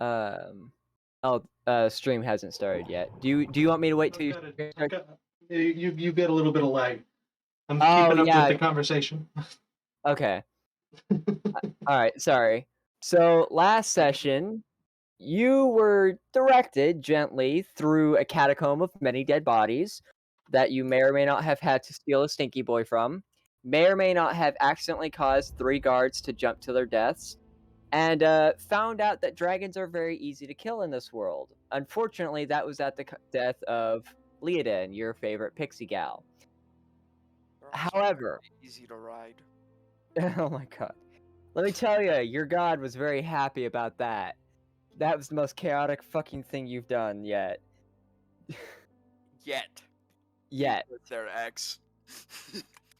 Um, stream hasn't started yet. Do you want me to wait till you start? You get a little bit of lag. I'm Oh keeping up with yeah. the conversation. Okay. All right. Sorry. So last session, you were directed gently through a catacomb of many dead bodies that you may or may not have had to steal a stinky boy from, may or may not have accidentally caused 3 guards to jump to their deaths, and found out that dragons are very easy to kill in this world. Unfortunately, that was at the death of Leodin, your favorite pixie gal. They're also However, very easy to ride. oh my god. Let me tell you, your god was very happy about that. That was the most chaotic fucking thing you've done yet. Yet. Yet. With their ex.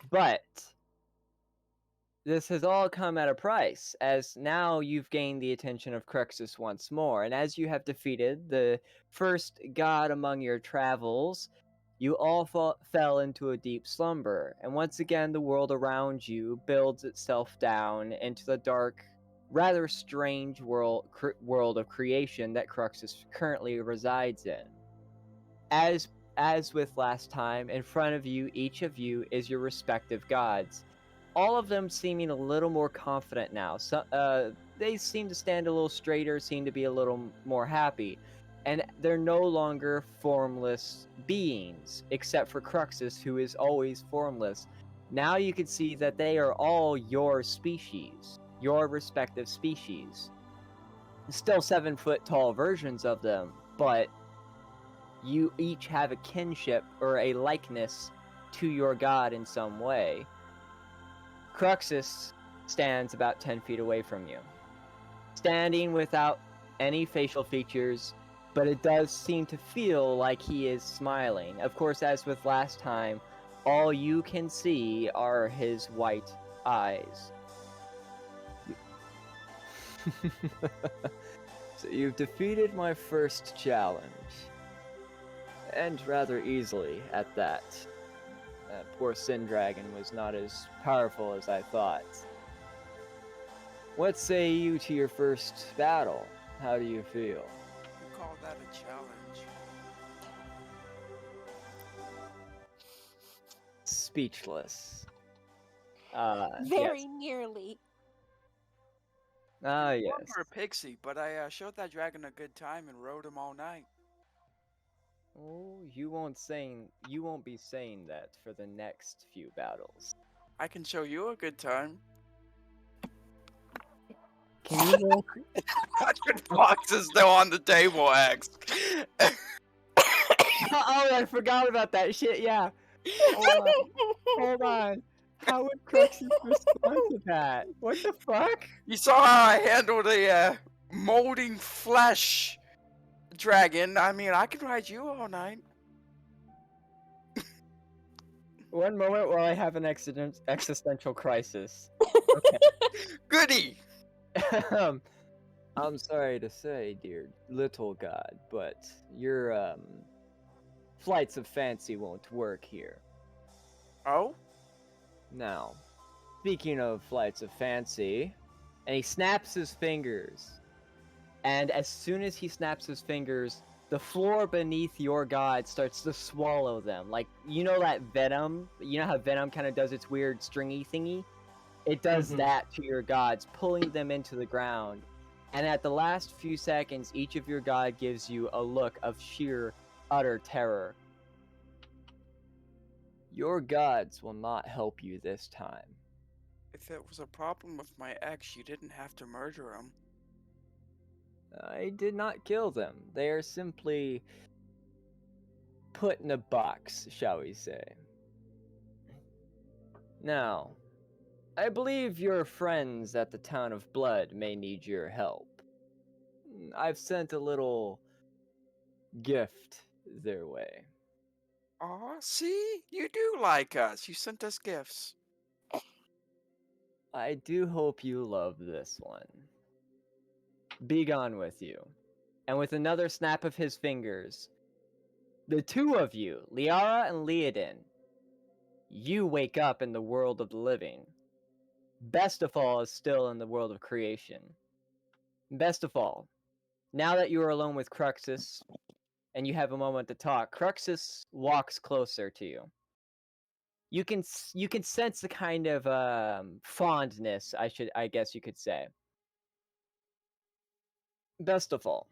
But this has all come at a price, as now you've gained the attention of Cruxus once more, and as you have defeated the first god among your travels, you all fell into a deep slumber, and once again the world around you builds itself down into the dark, rather strange world of creation that Cruxus currently resides in. As with last time, in front of you, each of you, is your respective gods. All of them seeming a little more confident now. So, they seem to stand a little straighter, seem to be a little more happy. And they're no longer formless beings, except for Cruxus, who is always formless. Now you can see that they are all your species, your respective species. Still 7-foot tall versions of them, but you each have a kinship or a likeness to your god in some way. Cruxus stands about 10 feet away from you, standing without any facial features, but it does seem to feel like he is smiling. Of course, as with last time, all you can see are his white eyes. So you've defeated my first challenge. And rather easily, at that. Poor Sin Dragon was not as powerful as I thought. What say you to your first battle? How do you feel? You call that a challenge? Speechless. Very yes. nearly. Ah, I'm yes. for a pixie, but I showed that dragon a good time and rode him all night. Oh, you won't be saying that for the next few battles. I can show you a good time. Can you roll? 100 bucks is still on the table, X. Oh, I forgot about that shit. Yeah. Hold on. How would Cruxus respond to that? What the fuck? You saw how I handled a molding flesh dragon. I mean, I could ride you all night. One moment while I have an existential crisis. Okay. Goody! I'm sorry to say, dear little god, but your flights of fancy won't work here. Oh? Now, speaking of flights of fancy, and he snaps his fingers, and as soon as he snaps his fingers, the floor beneath your god starts to swallow them. Like, you know that Venom? You know how Venom kind of does its weird stringy thingy? It does that to your gods, pulling them into the ground. And at the last few seconds, each of your god gives you a look of sheer, utter terror. Your gods will not help you this time. If it was a problem with my ex, you didn't have to murder him. I did not kill them. They are simply put in a box, shall we say. Now, I believe your friends at the Town of Blood may need your help. I've sent a little gift their way. Aw, see? You do like us. You sent us gifts. I do hope you love this one. Be gone with you. And with another snap of his fingers, the two of you, Liara and Leodin, you wake up in the world of the living. Best of all is still in the world of creation. Best of all, Now that you are alone with Cruxus, and you have a moment to talk, Cruxus walks closer to you. You can sense the kind of fondness, I guess you could say. Best of all,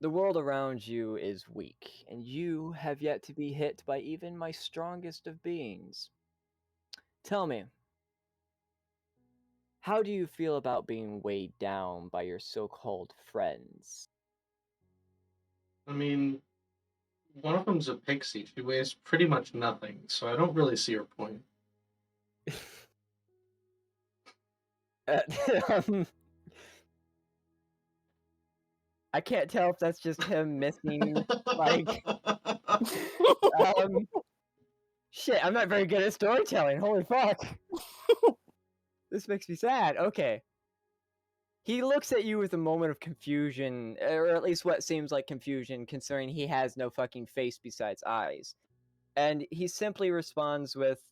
the world around you is weak, and you have yet to be hit by even my strongest of beings. Tell me, how do you feel about being weighed down by your so-called friends? I mean, one of them's a pixie. She weighs pretty much nothing, so I don't really see her point. Um, I can't tell if that's just him missing, like, shit, I'm not very good at storytelling, holy fuck. This makes me sad, okay. He looks at you with a moment of confusion, or at least what seems like confusion, considering he has no fucking face besides eyes. And he simply responds with,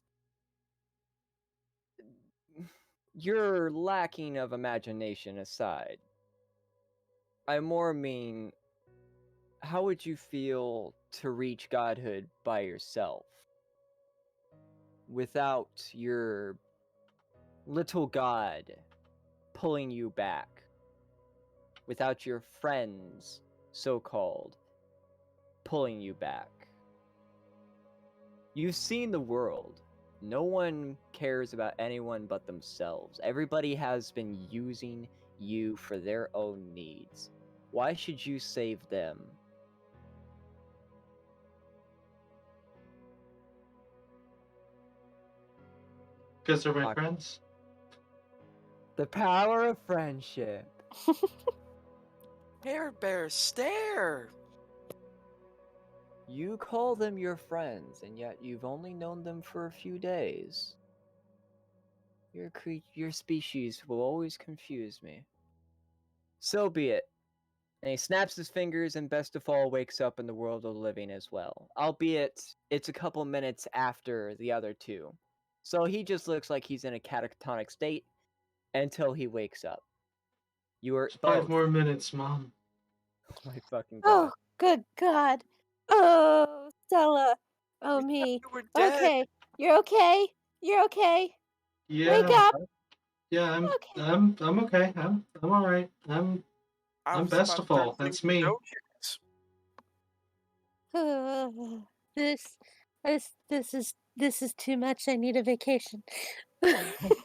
your lacking of imagination aside, I more mean, how would you feel to reach godhood by yourself? Without your little god pulling you back. Without your friends, so-called, pulling you back. You've seen the world. No one cares about anyone but themselves. Everybody has been using you for their own needs. Why should you save them? Because they're my friends. The power of friendship. Hair Bear, stare! You call them your friends, and yet you've only known them for a few days. Your species will always confuse me. So be it. And he snaps his fingers, and Best of All wakes up in the world of the living as well. Albeit, it's a couple minutes after the other two. So he just looks like he's in a catatonic state until he wakes up. You are both. 5 more minutes, Mom. Oh my fucking god. Oh, good God. Oh, Stella. Oh, me. You were dead. Okay. You're okay. You're okay. Yeah. Wake up. Yeah, Okay. I'm okay. I'm all right. I'm I was Best about of All. to That's leave me. no chance. This is too much. I need a vacation.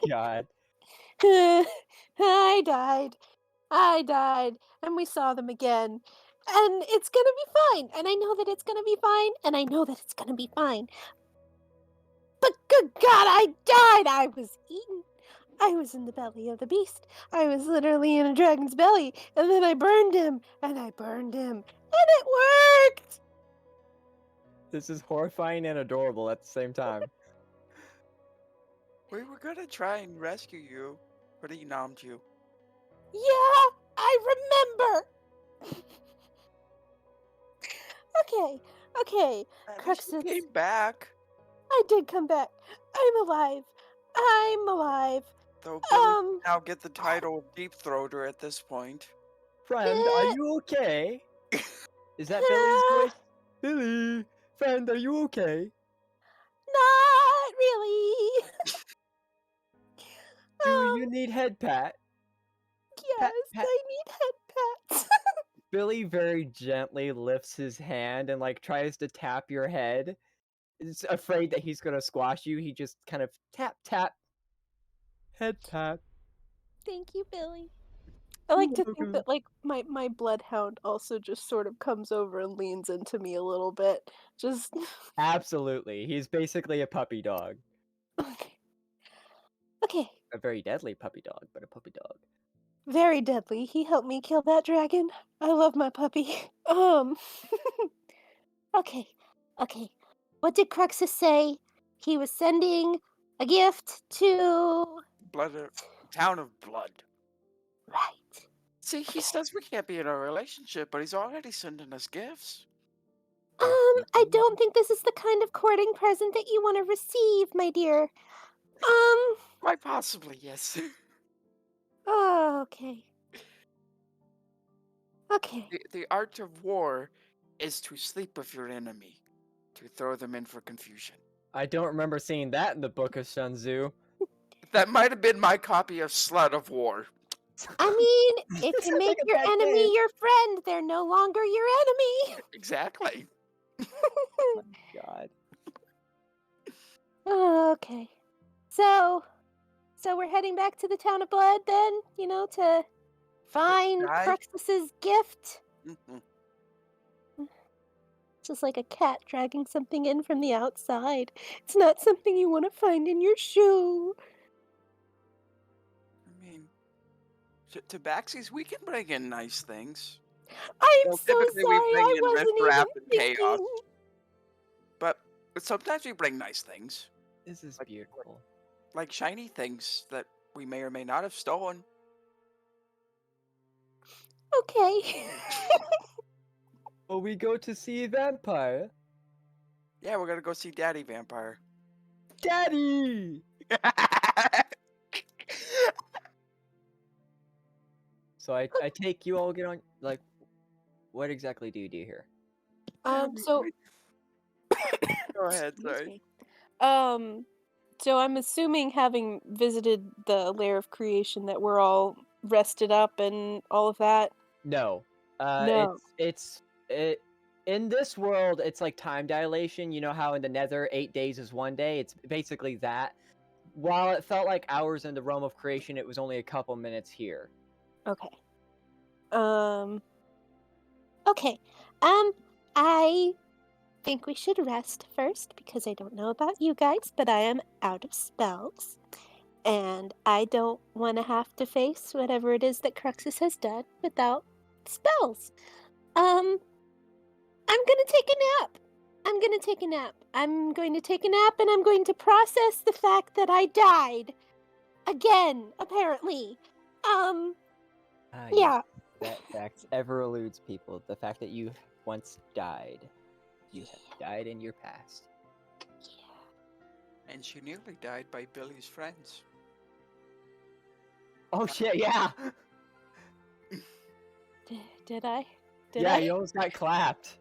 God. I died, and we saw them again. And it's gonna be fine. And I know that it's gonna be fine. And I know that it's gonna be fine. But good God, I died! I was eaten. I was in the belly of the beast. I was literally in a dragon's belly. And then I burned him. And I burned him. And it worked! This is horrifying and adorable at the same time. We were gonna try and rescue you, but he numbed you. Yeah, I remember! Okay. At least you Cruxus. came back. I did come back. I'm alive. Though Billy can now get the title of Deep Throater at this point. Friend, are you okay? Is that Billy's voice? Billy! Friend, are you okay? Not really. Do you need head pat? Yes, pat. I need head pats. Billy very gently lifts his hand and like tries to tap your head. He's afraid that he's gonna squash you. He just kind of tap. Head pat. Thank you, Billy. I like to think that like my bloodhound also just sort of comes over and leans into me a little bit. Just Absolutely. He's basically a puppy dog. Okay. A very deadly puppy dog, but a puppy dog. Very deadly. He helped me kill that dragon. I love my puppy. Okay. What did Cruxus say? He was sending a gift to Town of Blood. Right. See, he says we can't be in a relationship, but he's already sending us gifts. I don't think this is the kind of courting present that you want to receive, my dear. Quite possibly, yes. Oh, okay. Okay. The art of war is to sleep with your enemy, to throw them in for confusion. I don't remember seeing that in the book of Sun Tzu. That might have been my copy of Slut of War. I mean, if you Sounds make like a your bad enemy game. your friend, they're no longer your enemy. Exactly. God. Oh, okay. So we're heading back to the town of Blood then, to find Guy? Cruxus's gift. Mhm. Just like a cat dragging something in from the outside. It's not something you want to find in your shoe. I mean, to Tabaxi's, we can bring in nice things. I'm Well, so typically we sorry. bring I in wasn't riffraff even and chaos, thinking. but sometimes we bring nice things, This is Like- beautiful. like shiny things that we may or may not have stolen. Okay. Oh, we go to see a vampire. Yeah, we're gonna go see Daddy Vampire. Daddy! So I take you all get on, like, what exactly do you do here? So Go ahead, excuse sorry. me. So I'm assuming, having visited the lair of creation, that we're all rested up and all of that. No. No. It in this world it's like time dilation. You know how in the Nether 8 days is 1 day? It's basically that. While it felt like hours in the realm of creation, it was only a couple minutes here. Okay. Okay. I think we should rest first, because I don't know about you guys, but I am out of spells. And I don't want to have to face whatever it is that Cruxus has done without spells. I'm gonna take a nap. I'm going to take a nap. I'm going to take a nap, and I'm going to process the fact that I died. Again, apparently. Ah, Yeah. That fact ever eludes people. The fact that you once died. You have died in your past. And she nearly died by Billy's friends. Oh shit, yeah! Did I? Yeah, you almost got clapped.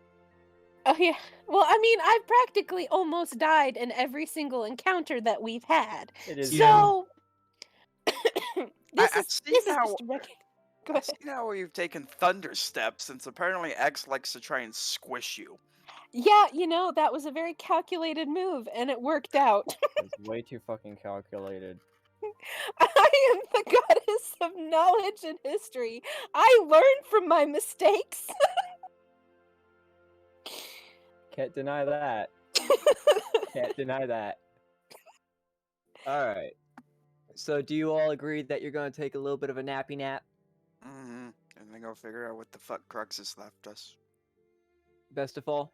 Oh, yeah. Well, I mean, I've practically almost died in every single encounter that we've had. It is So, I this see is now- just a Go I ahead. see now where you've taken thunder steps, since apparently X likes to try and squish you. Yeah, that was a very calculated move, and it worked out. It's way too fucking calculated. I am the goddess of knowledge and history. I learn from my mistakes. Can't deny that. Can't deny that. Alright. So do you all agree that you're going to take a little bit of a nappy nap? Mm-hmm. And then go figure out what the fuck Cruxus left us. Best of all?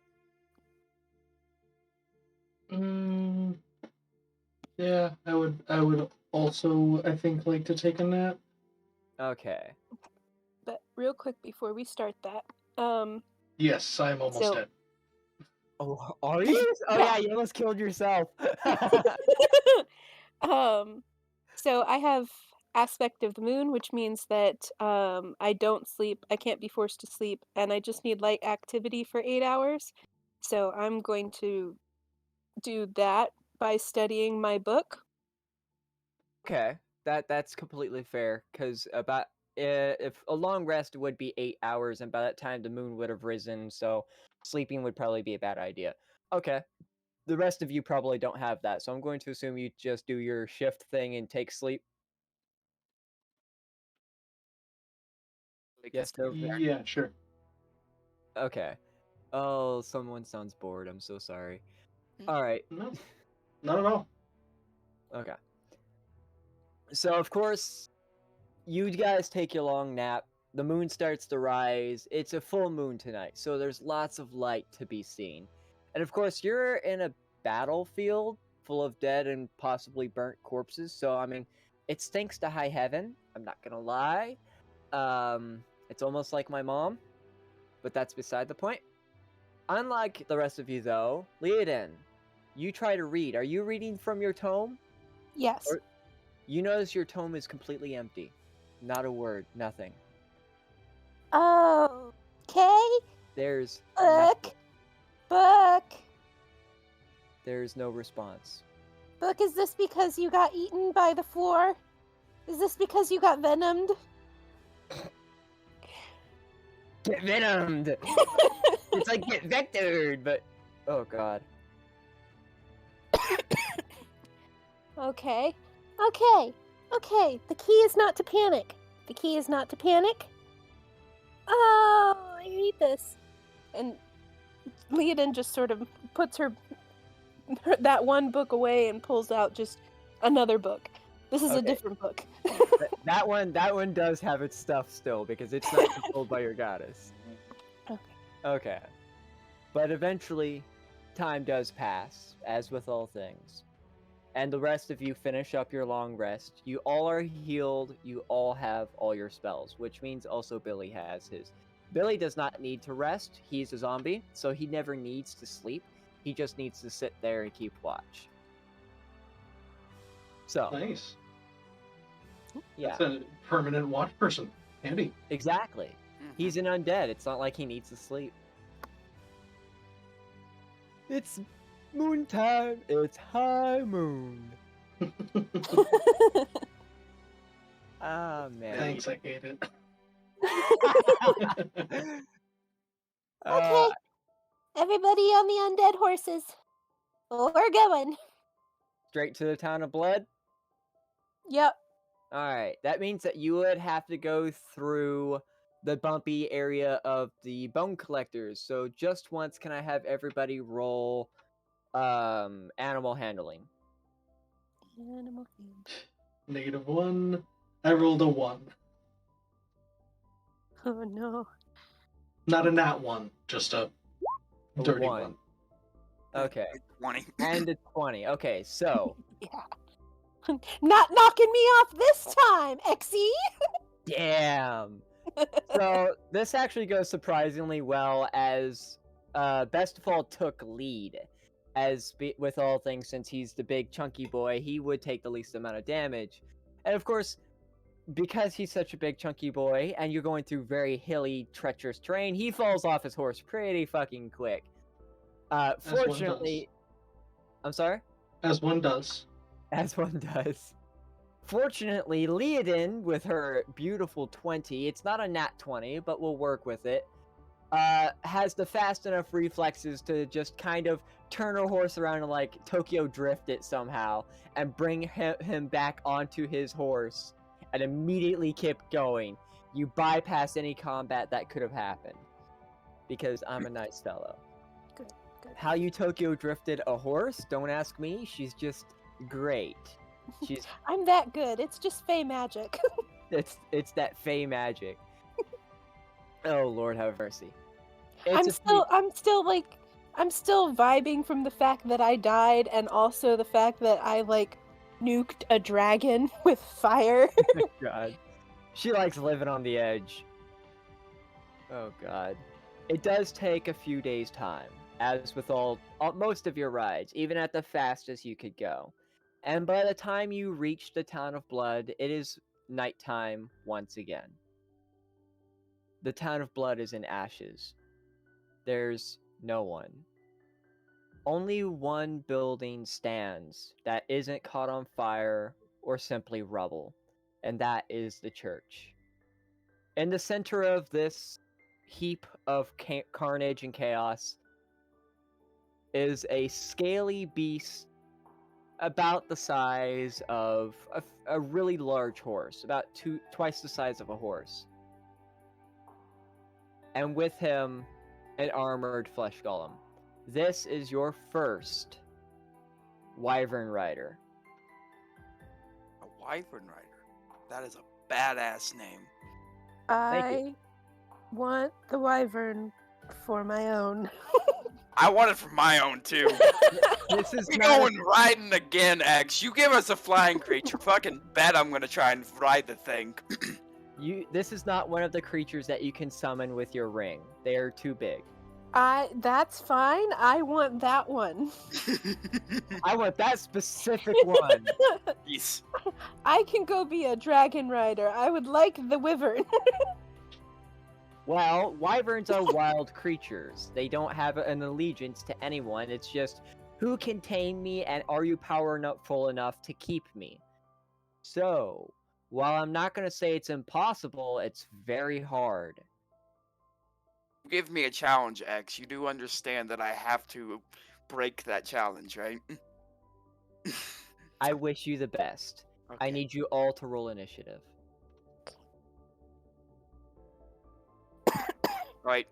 Yeah, I would also, I think, like to take a nap. Okay. But real quick before we start that, Yes, I'm almost So- dead. Oh, are you? Oh yeah, you almost killed yourself. So I have aspect of the moon, which means that I don't sleep. I can't be forced to sleep, and I just need light activity for 8 hours. So I'm going to do that by studying my book. Okay, that's completely fair. Because about if a long rest would be 8 hours, and by that time the moon would have risen, so sleeping would probably be a bad idea. Okay, the rest of you probably don't have that, so I'm going to assume you just do your shift thing and take sleep. Yes, no. Yeah, sure. Okay. Oh, someone sounds bored. I'm so sorry. Hmm. All right. No, not at all. Okay. So of course, you guys take your long nap. The moon starts to rise. It's a full moon tonight, so there's lots of light to be seen. And of course, you're in a battlefield full of dead and possibly burnt corpses. So I mean, it stinks to high heaven. I'm not gonna lie. It's almost like my mom, but that's beside the point. Unlike the rest of you, though, Leoden, you try to read. Are you reading from your tome? Yes. Or- You notice your tome is completely empty. Not a word, nothing. Oh, okay. There's Book. Book. there's no response. Book, is this because you got eaten by the floor? Is this because you got venomed? Get venomed. It's like get vectored, but oh god. Okay. Okay. The key is not to panic. The key is not to panic. Oh, I hate this. And Leodin just sort of puts that one book away and pulls out just another book. This is a Okay. different book. That one does have its stuff still because it's not controlled by your goddess. Okay. But eventually, time does pass, as with all things. And the rest of you finish up your long rest. You all are healed. You all have all your spells, which means also Billy has his. Billy does not need to rest. He's a zombie, so he never needs to sleep. He just needs to sit there and keep watch. So, Nice. yeah, That's a permanent watch person. Handy. exactly. He's an undead. It's not like he needs to sleep. It's moon time. It's high moon. Ah, man. Thanks, I hate it. Uh, Everybody on the undead horses. We're going. straight to the town of blood. Yep. Alright, that means that you would have to go through the bumpy area of the bone collectors. So just once, can I have everybody roll animal handling? Animal hand. -1. I rolled a 1. Oh no. Not a nat 1, just a A dirty 1. 1. Okay. 20. And a 20. Okay, so Yeah. Not knocking me off this time, Exy. damn. So this actually goes surprisingly well, as Best of All took lead. With all things, since he's the big chunky boy, he would take the least amount of damage. And of course, because he's such a big chunky boy, and you're going through very hilly, treacherous terrain, he falls off his horse pretty fucking quick. Fortunately, I'm sorry? As one does. As one does. Fortunately, Leodin, with her beautiful 20, it's not a nat 20, but we'll work with it, has the fast enough reflexes to just kind of turn her horse around and, like, Tokyo drift it somehow, and bring him back onto his horse, and immediately keep going. You bypass any combat that could have happened. Because I'm a nice fellow. Good. How you Tokyo drifted a horse? Don't ask me. She's just great. She's I'm that good. It's just fey magic. it's that fey magic. Oh Lord have mercy. I'm still vibing from the fact that I died, and also the fact that I like nuked a dragon with fire. God. She likes living on the edge. Oh god. It does take a few days' time, as with most of your rides, even at the fastest you could go. And by the time you reach the town of blood, it is nighttime once again. The town of blood is in ashes. There's no one. Only one building stands that isn't caught on fire or simply rubble, and that is the church. In the center of this heap of carnage and chaos is a scaly beast about the size of a really large horse, about twice the size of a horse. And with him, an armored flesh golem. This is your first Wyvern Rider. A Wyvern Rider. That is a badass name. I want the wyvern for my own. I want it for my own too. This is We not going riding again, X. You give us a flying creature. Fucking bet I'm gonna try and ride the thing. This is not one of the creatures that you can summon with your ring. They are too big. That's fine. I want that one. I want that specific one. Yes. I can go be a dragon rider. I would like the wyvern. Well, wyverns are wild creatures. They don't have an allegiance to anyone. It's just, who can tame me and are you powerful enough to keep me? So, while I'm not going to say it's impossible, it's very hard. Give me a challenge, X. You do understand that I have to break that challenge, right? I wish you the best. I Okay. need you all to roll initiative. Right.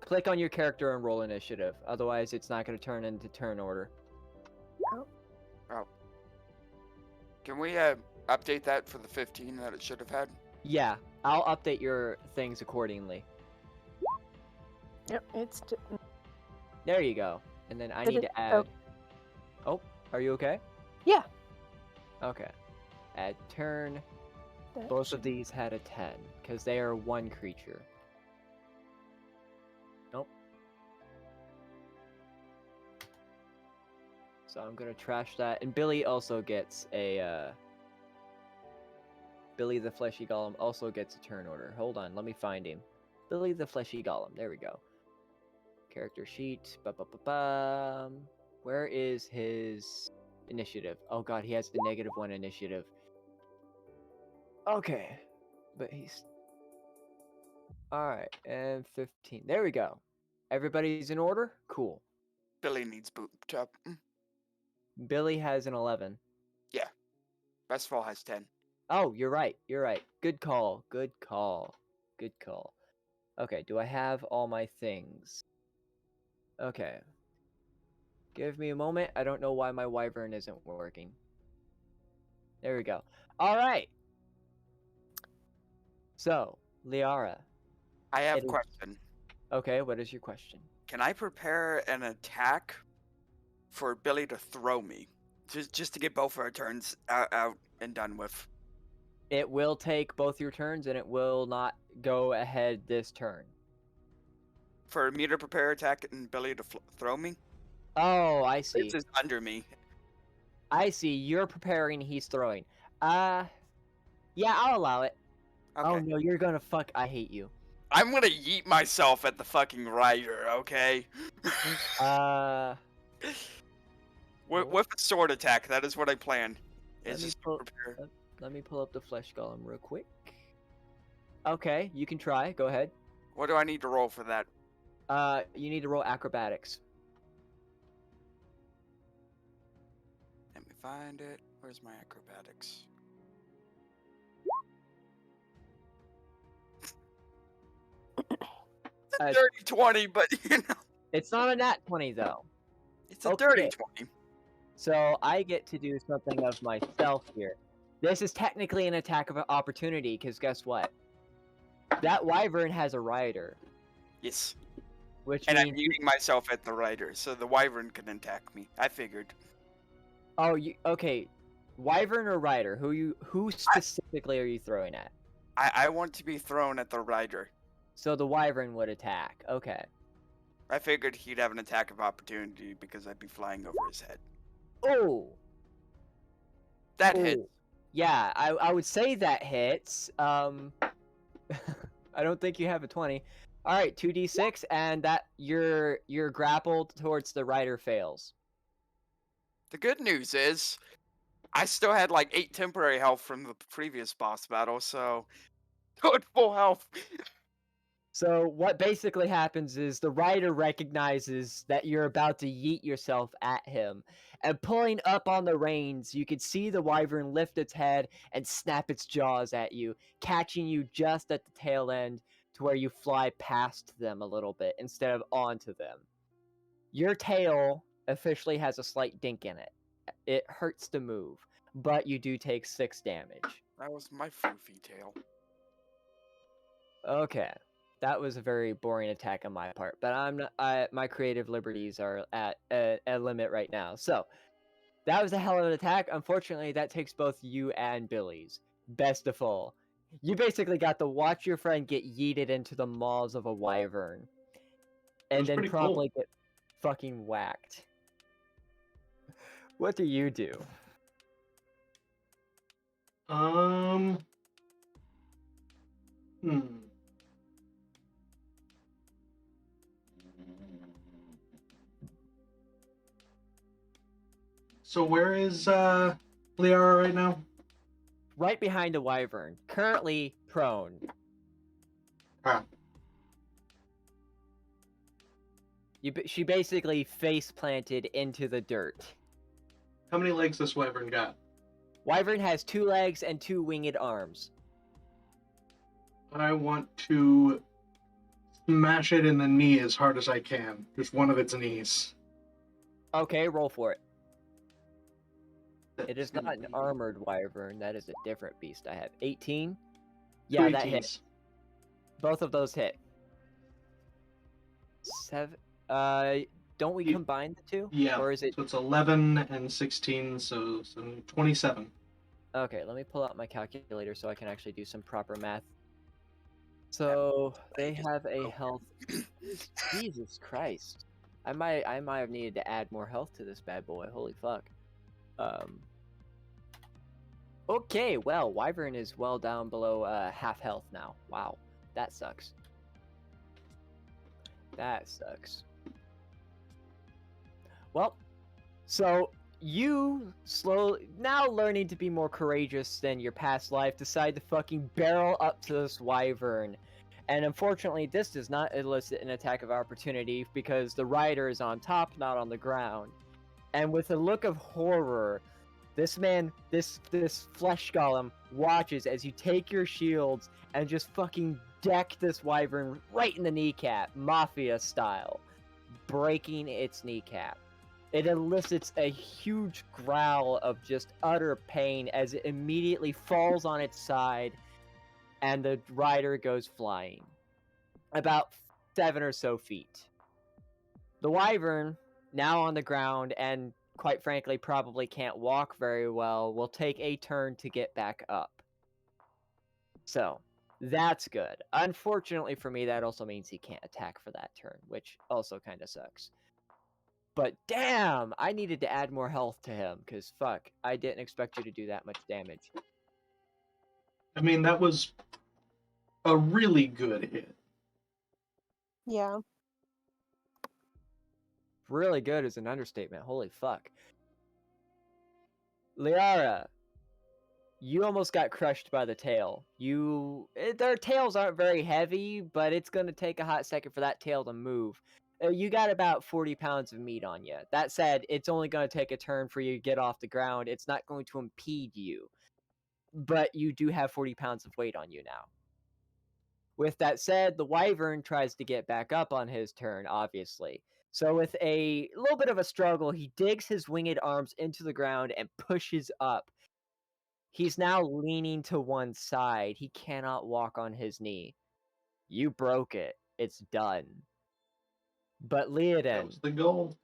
Click on your character and roll initiative. Otherwise, it's not going to turn into turn order. Can we update that for the 15 that it should have had? Yeah, I'll update your things accordingly. Yep, it's There you go. And then I need to add... Oh, are you okay? Yeah. Okay. Add turn. Both of these had a 10, because they are one creature. Nope. So I'm gonna trash that. And Billy also gets a, Billy the Fleshy Golem also gets a turn order. Hold on, let me find him. Billy the Fleshy Golem, there we go. Character sheet, ba-ba-ba-bum. Where is his initiative? Oh god, he has the -1 initiative. Okay, but he's... Alright, and 15. There we go. Everybody's in order? Cool. Billy needs booped up. Billy has an 11. Bestfall has 10. Oh, you're right. You're right. Good call. Good call. Good call. Okay, do I have all my things? Okay. Give me a moment. I don't know why my wyvern isn't working. There we go. Alright! So, Liara. I have It a is- question. Okay, what is your question? Can I prepare an attack for Billy to throw me? Just to get both our turns out and done with. It will take both your turns, and it will not go ahead this turn. For me to prepare attack and Billy to throw me? Oh, I see. This is under me. I see. You're preparing, he's throwing. Yeah, I'll allow it. Okay. Oh no, you're gonna fuck... I hate you. I'm gonna yeet myself at the fucking rider, okay? With a sword attack, that is what I plan. Let Is me just pull- prepare. Let me pull up the Flesh Golem real quick. Okay, you can try. Go ahead. What do I need to roll for that? You need to roll acrobatics. Let me find it. Where's my acrobatics? It's a dirty 20, but you know. It's not a nat 20 though. It's a dirty Okay. 20. So I get to do something of myself here. This is technically an attack of opportunity, because guess what? That wyvern has a rider, Yes. which And I'm means... yeeting myself at the rider, so the wyvern can attack me. I figured. Oh, okay. Wyvern or rider? Who specifically are you throwing at? I want to be thrown at the rider. So the wyvern would attack. Okay. I figured he'd have an attack of opportunity because I'd be flying over his head. Oh. That Ooh. hit. Yeah, I would say that hits. I don't think you have a 20. All right, 2d6, and that your grappled towards the rider fails. The good news is, I still had like 8 temporary health from the previous boss battle, so good full health. So what basically happens is the rider recognizes that you're about to yeet yourself at him, and pulling up on the reins, you can see the wyvern lift its head and snap its jaws at you, catching you just at the tail end to where you fly past them a little bit instead of onto them. Your tail officially has a slight dink in it. It hurts to move, but you do take 6 damage. That was my foofy tail. Okay. That was a very boring attack on my part, but I'm not, my creative liberties are at a limit right now. So, that was a hell of an attack. Unfortunately, that takes both you and Billy's. Best of all. You basically got to watch your friend get yeeted into the maws of a wyvern. And was then pretty promptly get fucking whacked. What do you do? Hmm. So where is Liara right now? Right behind the wyvern, currently prone. Ah, She basically face planted into the dirt. how many legs this wyvern got? Wyvern has 2 legs and 2 winged arms. I want to smash it in the knee as hard as I can. Just one of its knees. Okay, roll for it. It That's is not gonna an be armored wyvern. That is a different beast I have. 18? two Yeah, that hit. 18s. Both of those hit. 7. Don't we You- combine the two? Yeah. Or is it? So it's 11 and 16, so 27. Okay, let me pull out my calculator so I can actually do some proper math. So they have a health. Jesus Christ! I might have needed to add more health to this bad boy. Holy fuck! Okay, well, Wyvern is well down below half health now. Wow, that sucks. That sucks. Well, so you now learning to be more courageous than your past life, decide to fucking barrel up to this wyvern. And unfortunately, this does not elicit an attack of opportunity because the rider is on top, not on the ground. And with a look of horror, this flesh golem watches as you take your shields and just fucking deck this wyvern right in the kneecap, mafia style, breaking its kneecap. It elicits a huge growl of just utter pain as it immediately falls on its side and the rider goes flying. About 7 or so feet. The wyvern, now on the ground and quite frankly probably can't walk very well, will take a turn to get back up. So, that's good. Unfortunately for me, that also means he can't attack for that turn, which also kind of sucks. But damn, I needed to add more health to him, because fuck, I didn't expect you to do that much damage. I mean, that was a really good hit. Yeah. Really good is an understatement, holy fuck. Liara, you almost got crushed by the tail. Their tails aren't very heavy, but it's going to take a hot second for that tail to move. You got about 40 pounds of meat on you. That said, it's only going to take a turn for you to get off the ground. It's not going to impede you. But you do have 40 pounds of weight on you now. With that said, the wyvern tries to get back up on his turn, obviously. So with a little bit of a struggle, he digs his winged arms into the ground and pushes up. He's now leaning to one side. He cannot walk on his knee. You broke it. It's done. But That Leoden, was the goal.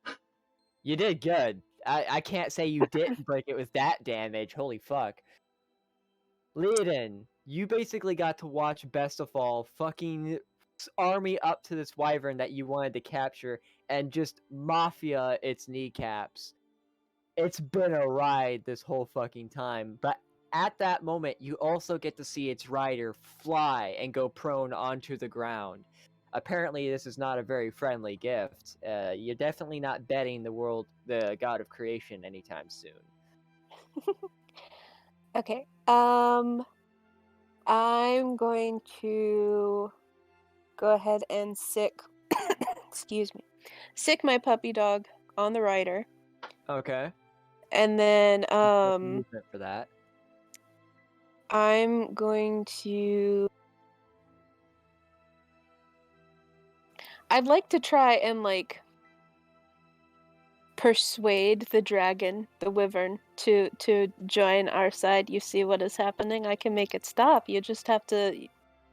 you did good. I can't say you didn't break it with that damage. Holy fuck. Leoden, you basically got to watch Best of All fucking army up to this wyvern that you wanted to capture and just mafia its kneecaps. It's been a ride this whole fucking time, but at that moment, you also get to see its rider fly and go prone onto the ground. Apparently, this is not a very friendly gift. You're definitely not betting the god of creation, anytime soon. Okay. I'm going to go ahead and sick excuse me. Sick my puppy dog on the rider. Okay. And then Movement for that. I'm going to I'd like to try and persuade the dragon, the wyvern, to join our side. You see what is happening? I can make it stop. You just have to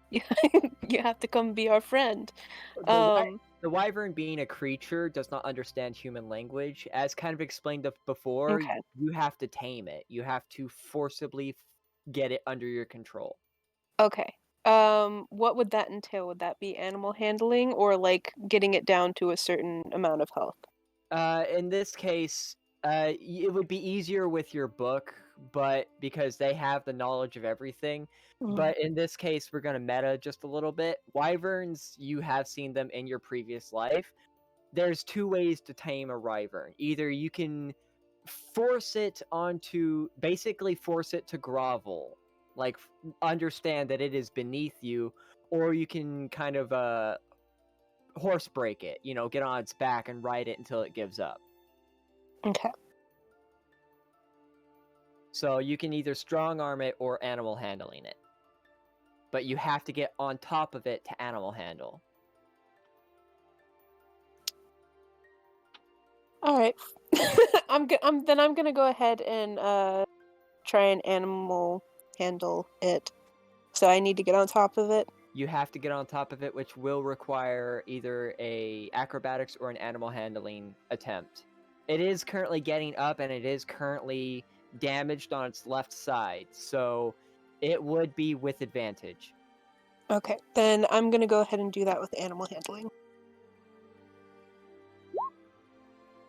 you have to come be our friend. The wyvern, being a creature, does not understand human language. As kind of explained before, Okay. you have to tame it. You have to forcibly get it under your control. Okay. What would that entail? Would that be animal handling or getting it down to a certain amount of health? In this case, it would be easier with your book, but because they have the knowledge of everything. But in this case, we're gonna meta just a little bit. Wyverns, you have seen them in your previous life. There's 2 ways to tame a wyvern. Either you can force it to grovel. Like, understand that it is beneath you, or you can kind of horse break it, get on its back and ride it until it gives up. Okay. So you can either strong arm it or animal handling it. But you have to get on top of it to animal handle. All right. I'm gonna go ahead and try and animal handle it. So I need to get on top of it. You have to get on top of it, which will require either a acrobatics or an animal handling attempt. It is currently getting up, and it is currently damaged on its left side, so it would be with advantage. Okay, then I'm gonna go ahead and do that with animal handling.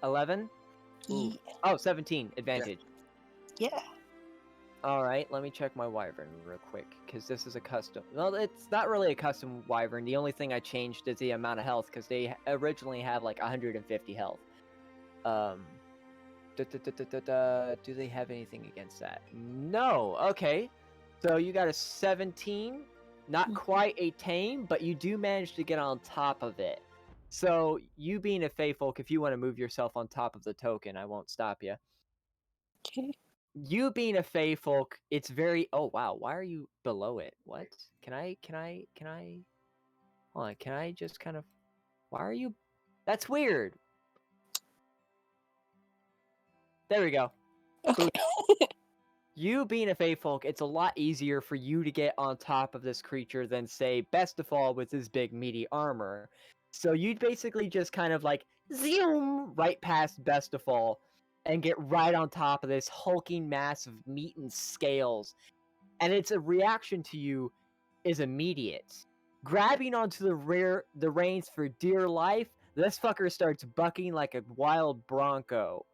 11? Ooh. Oh, 17, advantage. Yeah. Alright, let me check my wyvern real quick, because this is a custom. Well, it's not really a custom wyvern. The only thing I changed is the amount of health, because they originally have like 150 health. Do they have anything against that? No. Okay. So you got a 17. Not quite a tame, but you do manage to get on top of it. So you being a Fey folk, if you want to move yourself on top of the token, I won't stop you. Okay. You being a Fey folk, it's very. Oh wow, why are you below it? What? Can I? Hold on. Can I just kind of? Why are you? That's weird. There we go. Okay. You being a Fey folk, it's a lot easier for you to get on top of this creature than, say, Best of All with his big meaty armor. So you'd basically just kind of like zoom right past Best of All and get right on top of this hulking mass of meat and scales. And its a reaction to you is immediate. Grabbing onto the reins for dear life, this fucker starts bucking like a wild bronco.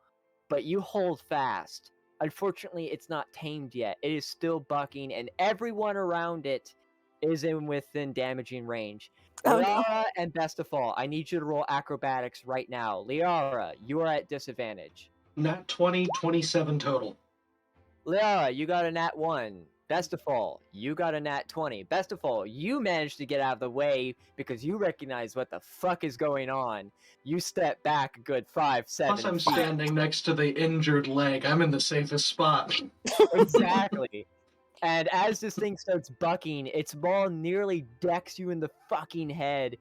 But you hold fast. Unfortunately, it's not tamed yet. It is still bucking, and everyone around it is within damaging range. Oh, no. Liara and Best of All, I need you to roll acrobatics right now. Liara, you are at disadvantage. Nat 20, 27 total. Liara, you got a nat 1. Best of All, you got a nat 20. Best of All, you managed to get out of the way because you recognize what the fuck is going on. You step back a good 5-7 Plus, I'm feet. standing next to the injured leg. I'm in the safest spot. Exactly. And as this thing starts bucking, its ball nearly decks you in the fucking head.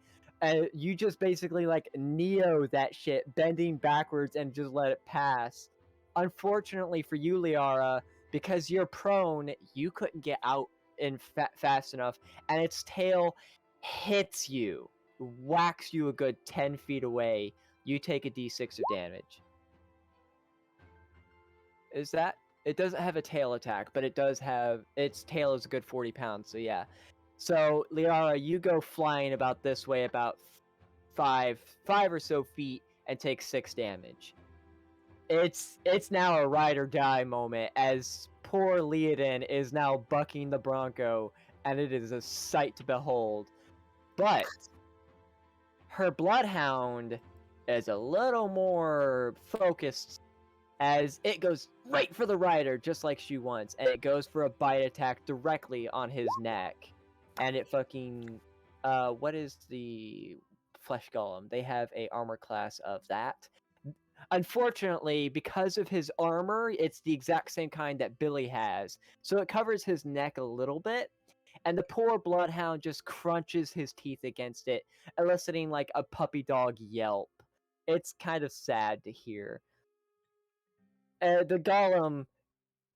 You just basically like Neo that shit, bending backwards and just let it pass. Unfortunately for you, Liara, because you're prone, you couldn't get out in fast enough, and its tail hits you, whacks you a good 10 feet away. You take a d6 of damage. Is that? It doesn't have a tail attack, but it does have... Its tail is a good 40 pounds, so yeah. So, Liara, you go flying about this way about 5 or so feet and take 6 damage. It's now a ride or die moment, as poor Leodin is now bucking the Bronco, and it is a sight to behold. But her Bloodhound is a little more focused, as it goes right for the rider, just like she wants, and it goes for a bite attack directly on his neck. And it fucking... what is the Flesh Golem? They have a armor class of that. Unfortunately, because of his armor, it's the exact same kind that Billy has, so it covers his neck a little bit, and the poor Bloodhound just crunches his teeth against it, eliciting like a puppy dog yelp. It's kind of sad to hear. The golem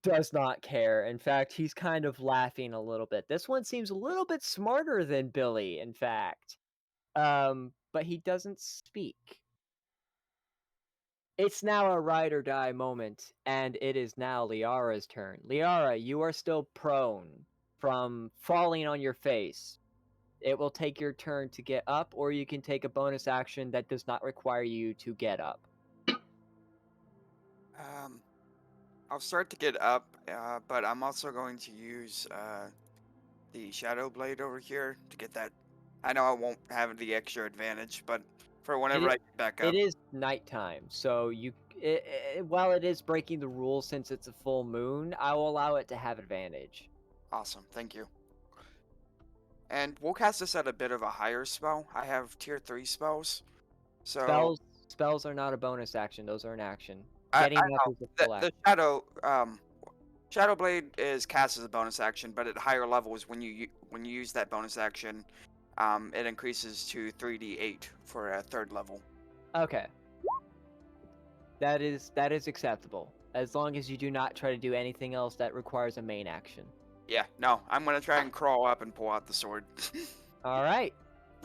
does not care. In fact, he's kind of laughing a little bit. This one seems a little bit smarter than Billy, in fact. But he doesn't speak. It's now a ride or die moment, and it is now Liara's turn. Liara, you are still prone from falling on your face. It will take your turn to get up, or you can take a bonus action that does not require you to get up. I'll start to get up, but I'm also going to use the Shadow Blade over here to get that. I know I won't have the extra advantage, but for whenever I get back up. It is nighttime, so while it is breaking the rules since it's a full moon, I will allow it to have advantage. Awesome, thank you. And we'll cast this at a bit of a higher spell. I have tier 3 spells. So Spells are not a bonus action; those are an action. I Getting up know is a full action. the Shadow Blade is cast as a bonus action, but at higher levels, when you use that bonus action, it increases to 3d8 for a 3rd level. Okay. That is acceptable, as long as you do not try to do anything else that requires a main action. Yeah, no, I'm gonna try and crawl up and pull out the sword. All right.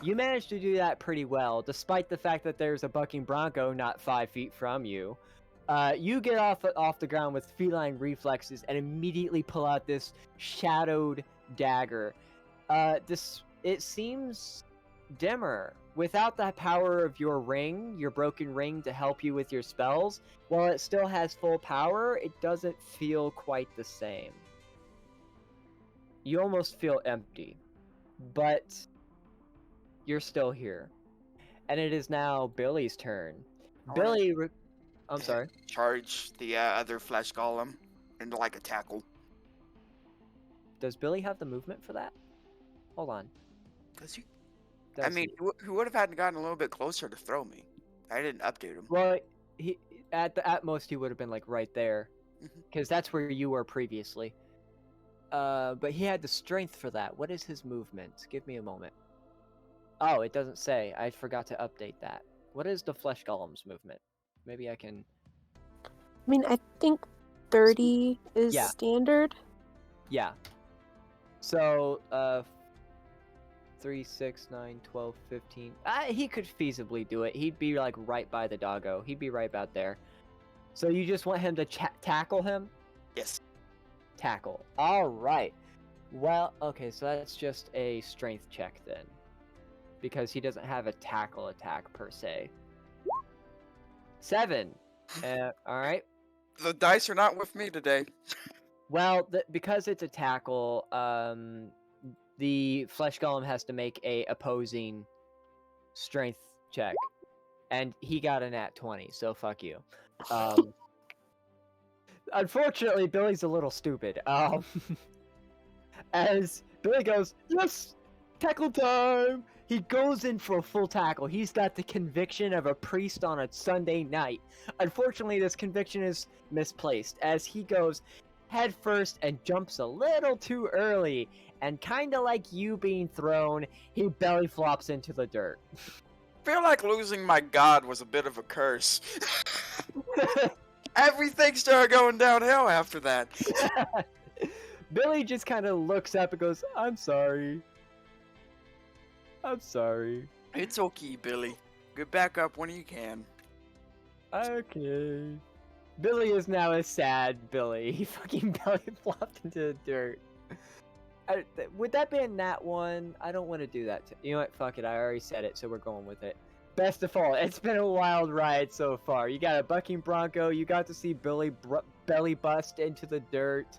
You managed to do that pretty well, despite the fact that there's a bucking bronco not 5 feet from you. You get off the ground with feline reflexes and immediately pull out this shadowed dagger. It seems dimmer. Without the power of your ring, your broken ring to help you with your spells, while it still has full power, it doesn't feel quite the same. You almost feel empty, but you're still here. And it is now Billy's turn. Billy, I'm sorry. Charge the other flesh golem into like a tackle. Does Billy have the movement for that? Hold on. Does he? Does I mean, he would have had to gotten a little bit closer to throw me. I didn't update him. Well, he at most he would have been like right there, Mhm. because that's where you were previously. But he had the strength for that. What is his movement? Give me a moment. Oh, it doesn't say. I forgot to update that. What is the flesh golem's movement? Maybe I can. I mean, I think 30 is Yeah. standard. Yeah. So, 3, 6, 9, 12, 15. He could feasibly do it. He'd be like right by the doggo. He'd be right about there. So you just want him to tackle him? Yes. Tackle. All right. Well, okay, so that's just a strength check then, because he doesn't have a tackle attack per se. 7. All right. The dice are not with me today. Well, because it's a tackle, the flesh golem has to make a opposing strength check, and he got a nat 20, so fuck you. Unfortunately, Billy's a little stupid. As Billy goes, yes, tackle time! He goes in for a full tackle. He's got the conviction of a priest on a Sunday night. Unfortunately, this conviction is misplaced, as he goes head first and jumps a little too early, and kinda like you being thrown, he belly flops into the dirt. I feel like losing my god was a bit of a curse. Everything started going downhill after that. Billy just kind of looks up and goes, I'm sorry. I'm sorry. It's okay, Billy. Get back up when you can. Okay. Billy is now a sad Billy. He fucking belly flopped into the dirt. Would that be a nat 1? I don't want to do that. You know what? Fuck it. I already said it, so we're going with it. Best of all, it's been a wild ride so far. You got a bucking bronco. You got to see Billy belly bust into the dirt.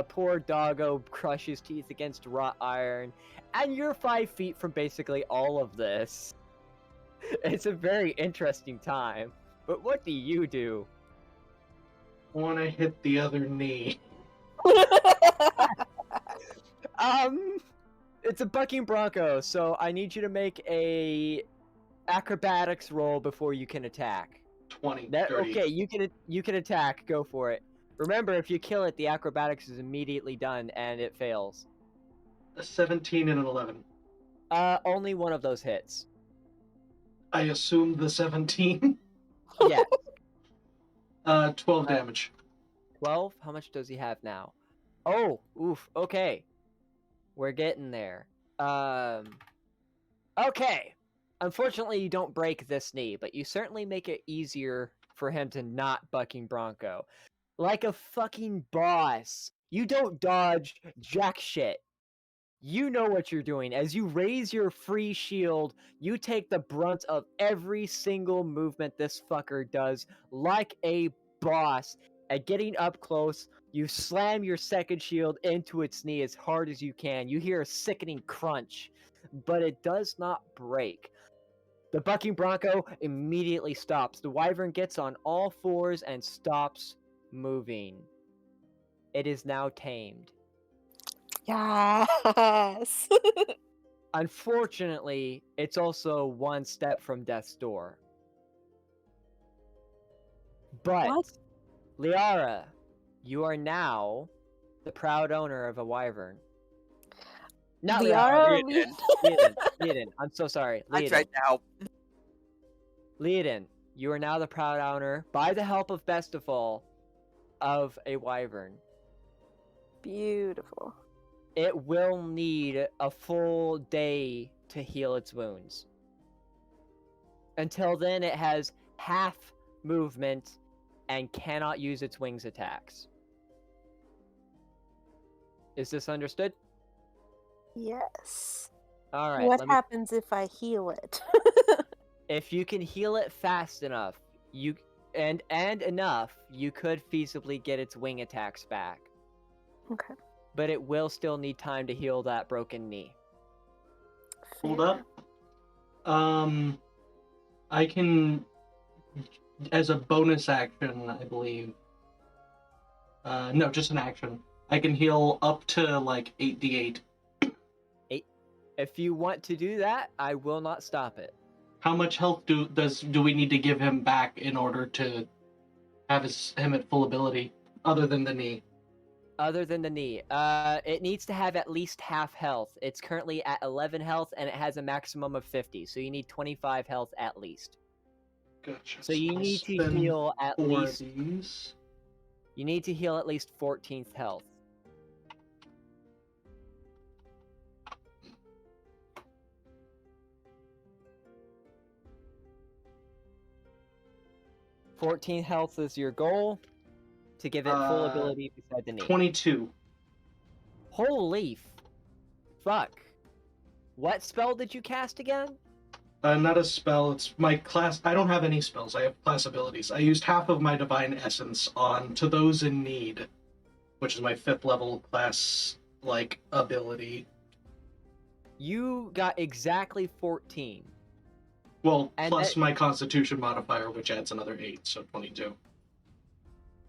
Poor doggo crush his teeth against wrought iron. And you're 5 feet from basically all of this. It's a very interesting time. But what do you do? I want to hit the other knee. It's a bucking bronco, so I need you to make a acrobatics roll before you can attack. 20, 30. Okay, you can attack. Go for it. Remember, if you kill it, the acrobatics is immediately done and it fails. A 17 and an 11. Only one of those hits. I assume the 17. Yeah. 12 damage. 12? How much does he have now? Oh, oof. Okay. We're getting there. Okay. Unfortunately, you don't break this knee, but you certainly make it easier for him to not bucking bronco. Like a fucking boss. You don't dodge jack shit. You know what you're doing. As you raise your free shield, you take the brunt of every single movement this fucker does, like a boss. At getting up close, you slam your second shield into its knee as hard as you can. You hear a sickening crunch, but it does not break. The bucking bronco immediately stops. The wyvern gets on all fours and stops moving. It is now tamed. Yes. Unfortunately, it's also one step from death's door. But, What? Liara, you are now the proud owner of a wyvern. Not Liara, Liara, Liaden. I'm so sorry. I tried to help. Liaden, you are now the proud owner, by the help of Best of All, of a wyvern. Beautiful. It will need a full day to heal its wounds. Until then, it has half movement and cannot use its wings attacks. Is this understood? Yes. Alright, What happens if I heal it? if you can heal it fast enough, and enough, you could feasibly get its wing attacks back. Okay. But it will still need time to heal that broken knee. Hold up. I can, as a bonus action, I believe. No, just an action. I can heal up to like 8d8. If you want to do that, I will not stop it. How much health do we need to give him back in order to have him at full ability, other than the knee? Other than the knee, it needs to have at least half health. It's currently at 11 health, and it has a maximum of 50, so you need 25 health at least. Gotcha. So you I'll need to spend heal at 4 least. of these. You need to heal at least 14th health. $14 health is your goal to give it full ability beside the knee. 22. Holy fuck. What spell did you cast again? Not a spell. It's my class. I don't have any spells. I have class abilities. I used half of my divine essence on to those in need, which is my 5th level class ability. You got exactly 14. Well, And plus my Constitution modifier, which adds another 8, so 22.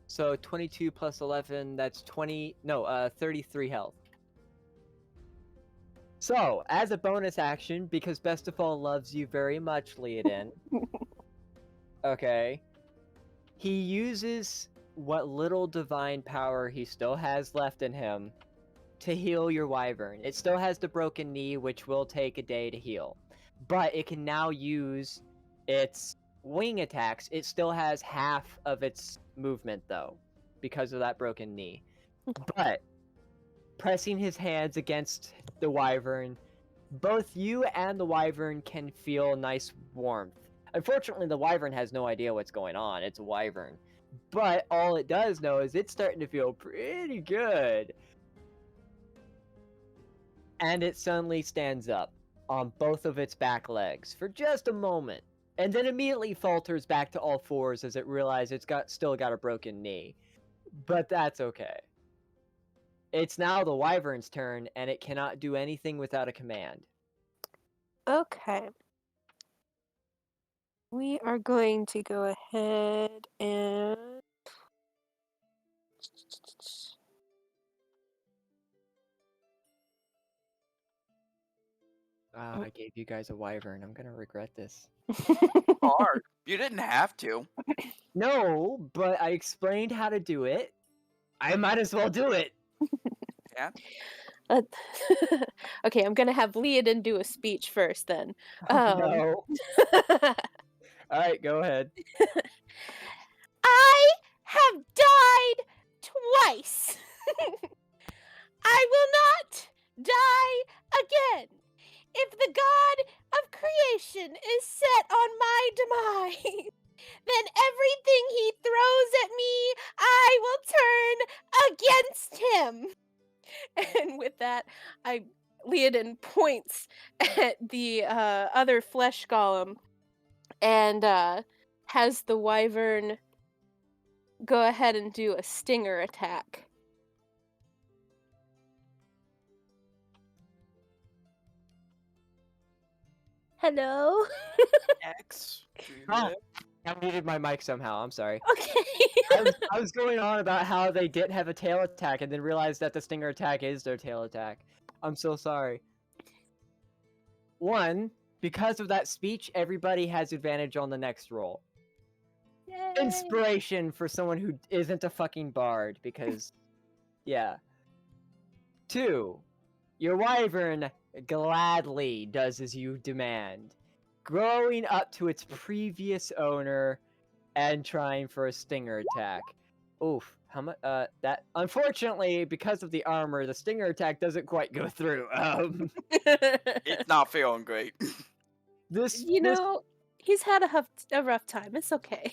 So 22 plus 11, that's 33 health. So, as a bonus action, because Best of All loves you very much, Liaden, okay, he uses what little divine power he still has left in him to heal your wyvern. It still has the broken knee, which will take a day to heal. But it can now use its wing attacks. It still has half of its movement, though, because of that broken knee. But pressing his hands against the wyvern, both you and the wyvern can feel nice warmth. Unfortunately, the wyvern has no idea what's going on. It's a wyvern. But all it does know is it's starting to feel pretty good. And it suddenly stands up on both of its back legs for just a moment, and then immediately falters back to all fours as it realizes it's still got a broken knee. But that's okay. It's now the wyvern's turn, and it cannot do anything without a command. Okay. We are going to go ahead and... I gave you guys a wyvern. I'm gonna regret this. Hard. You didn't have to. No, but I explained how to do it. I might as well do it. Yeah. Okay, I'm gonna have Leodin do a speech first then. No. Alright, go ahead. I have died twice. I will not die again. If the god of creation is set on my demise, then everything he throws at me, I will turn against him. And with that, Leodin points at the other flesh golem and has the wyvern go ahead and do a stinger attack. Hello? X. Oh. I muted my mic somehow. I'm sorry. Okay. I was going on about how they didn't have a tail attack and then realized that the stinger attack is their tail attack. I'm so sorry. One, because of that speech, everybody has advantage on the next roll. Yay. Inspiration for someone who isn't a fucking bard, because, yeah. Two, your wyvern gladly does as you demand, growing up to its previous owner and trying for a stinger attack. Oof, how much? That unfortunately, because of the armor, the stinger attack doesn't quite go through. It's not feeling great. This he's had a rough time. It's okay.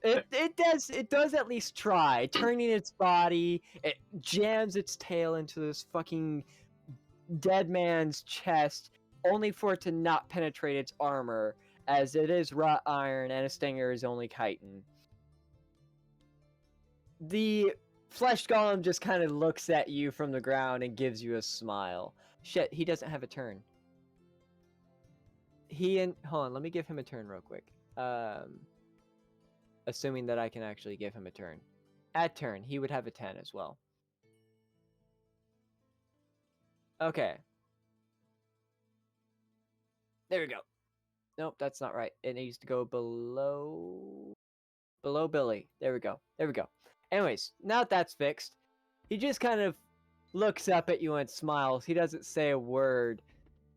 It does at least try turning its body. It jams its tail into this fucking dead man's chest, only for it to not penetrate its armor, as it is wrought iron and a stinger is only chitin. The flesh golem just kind of looks at you from the ground and gives you a smile. Shit, he doesn't have a turn. Hold on, let me give him a turn real quick. Assuming that I can actually give him a turn. At turn, he would have a 10 as well. Okay. There we go. Nope, that's not right. It needs to go below Billy. There we go. Anyways, now that that's fixed, he just kind of looks up at you and smiles. He doesn't say a word.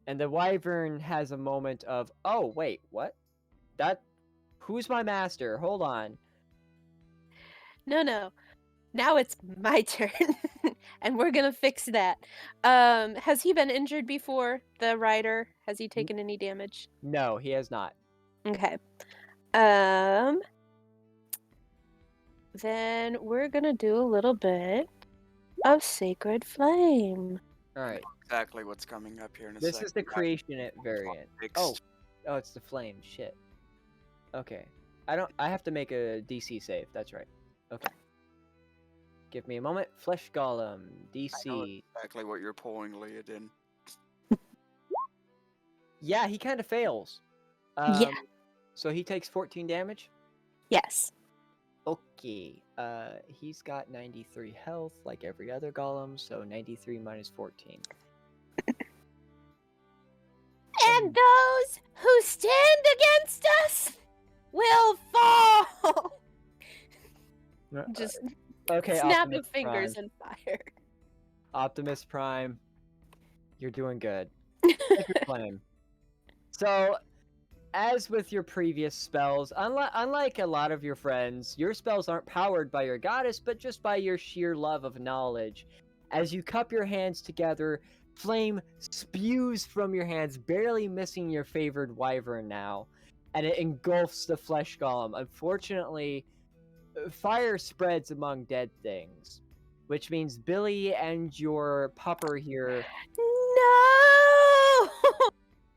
And the wyvern has a moment of, oh, wait, what? Who's my master? Hold on. No. Now it's my turn. And we're gonna fix that. Has he been injured before, the rider? Has he taken any damage? No, he has not. Okay. Then we're gonna do a little bit of Sacred Flame. Alright. Exactly what's coming up here in a This second. is the creation variant. Fixed. Oh, it's the flame. Shit. Okay. I have to make a DC save. That's right. Okay. Give me a moment. Flesh Golem. I know DC. exactly what you're pulling, Leah, in. Yeah, he kind of fails. Yeah. So he takes 14 damage? Yes. Okay. He's got 93 health like every other golem, so 93 minus 14. And those who stand against us will fall. Just Okay, snap Optimus of fingers Prime. and fire. Optimus Prime, you're doing good. Sacred Flame. So, as with your previous spells, unlike a lot of your friends, your spells aren't powered by your goddess, but just by your sheer love of knowledge. As you cup your hands together, flame spews from your hands, barely missing your favored wyvern now, and it engulfs the flesh golem. Unfortunately, fire spreads among dead things, which means Billy and your pupper here No!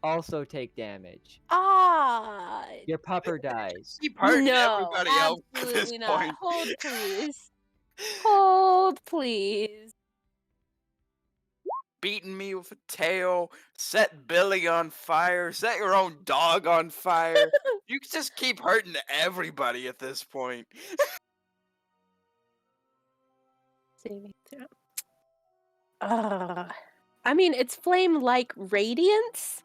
also take damage. Ah! Your pupper dies. Keep hurting No, everybody else at this absolutely not. point. Hold, please. Hold, please. Beating me with a tail, set Billy on fire, set your own dog on fire. You can just keep hurting everybody at this point. Saving throw. I mean, it's flame-like radiance.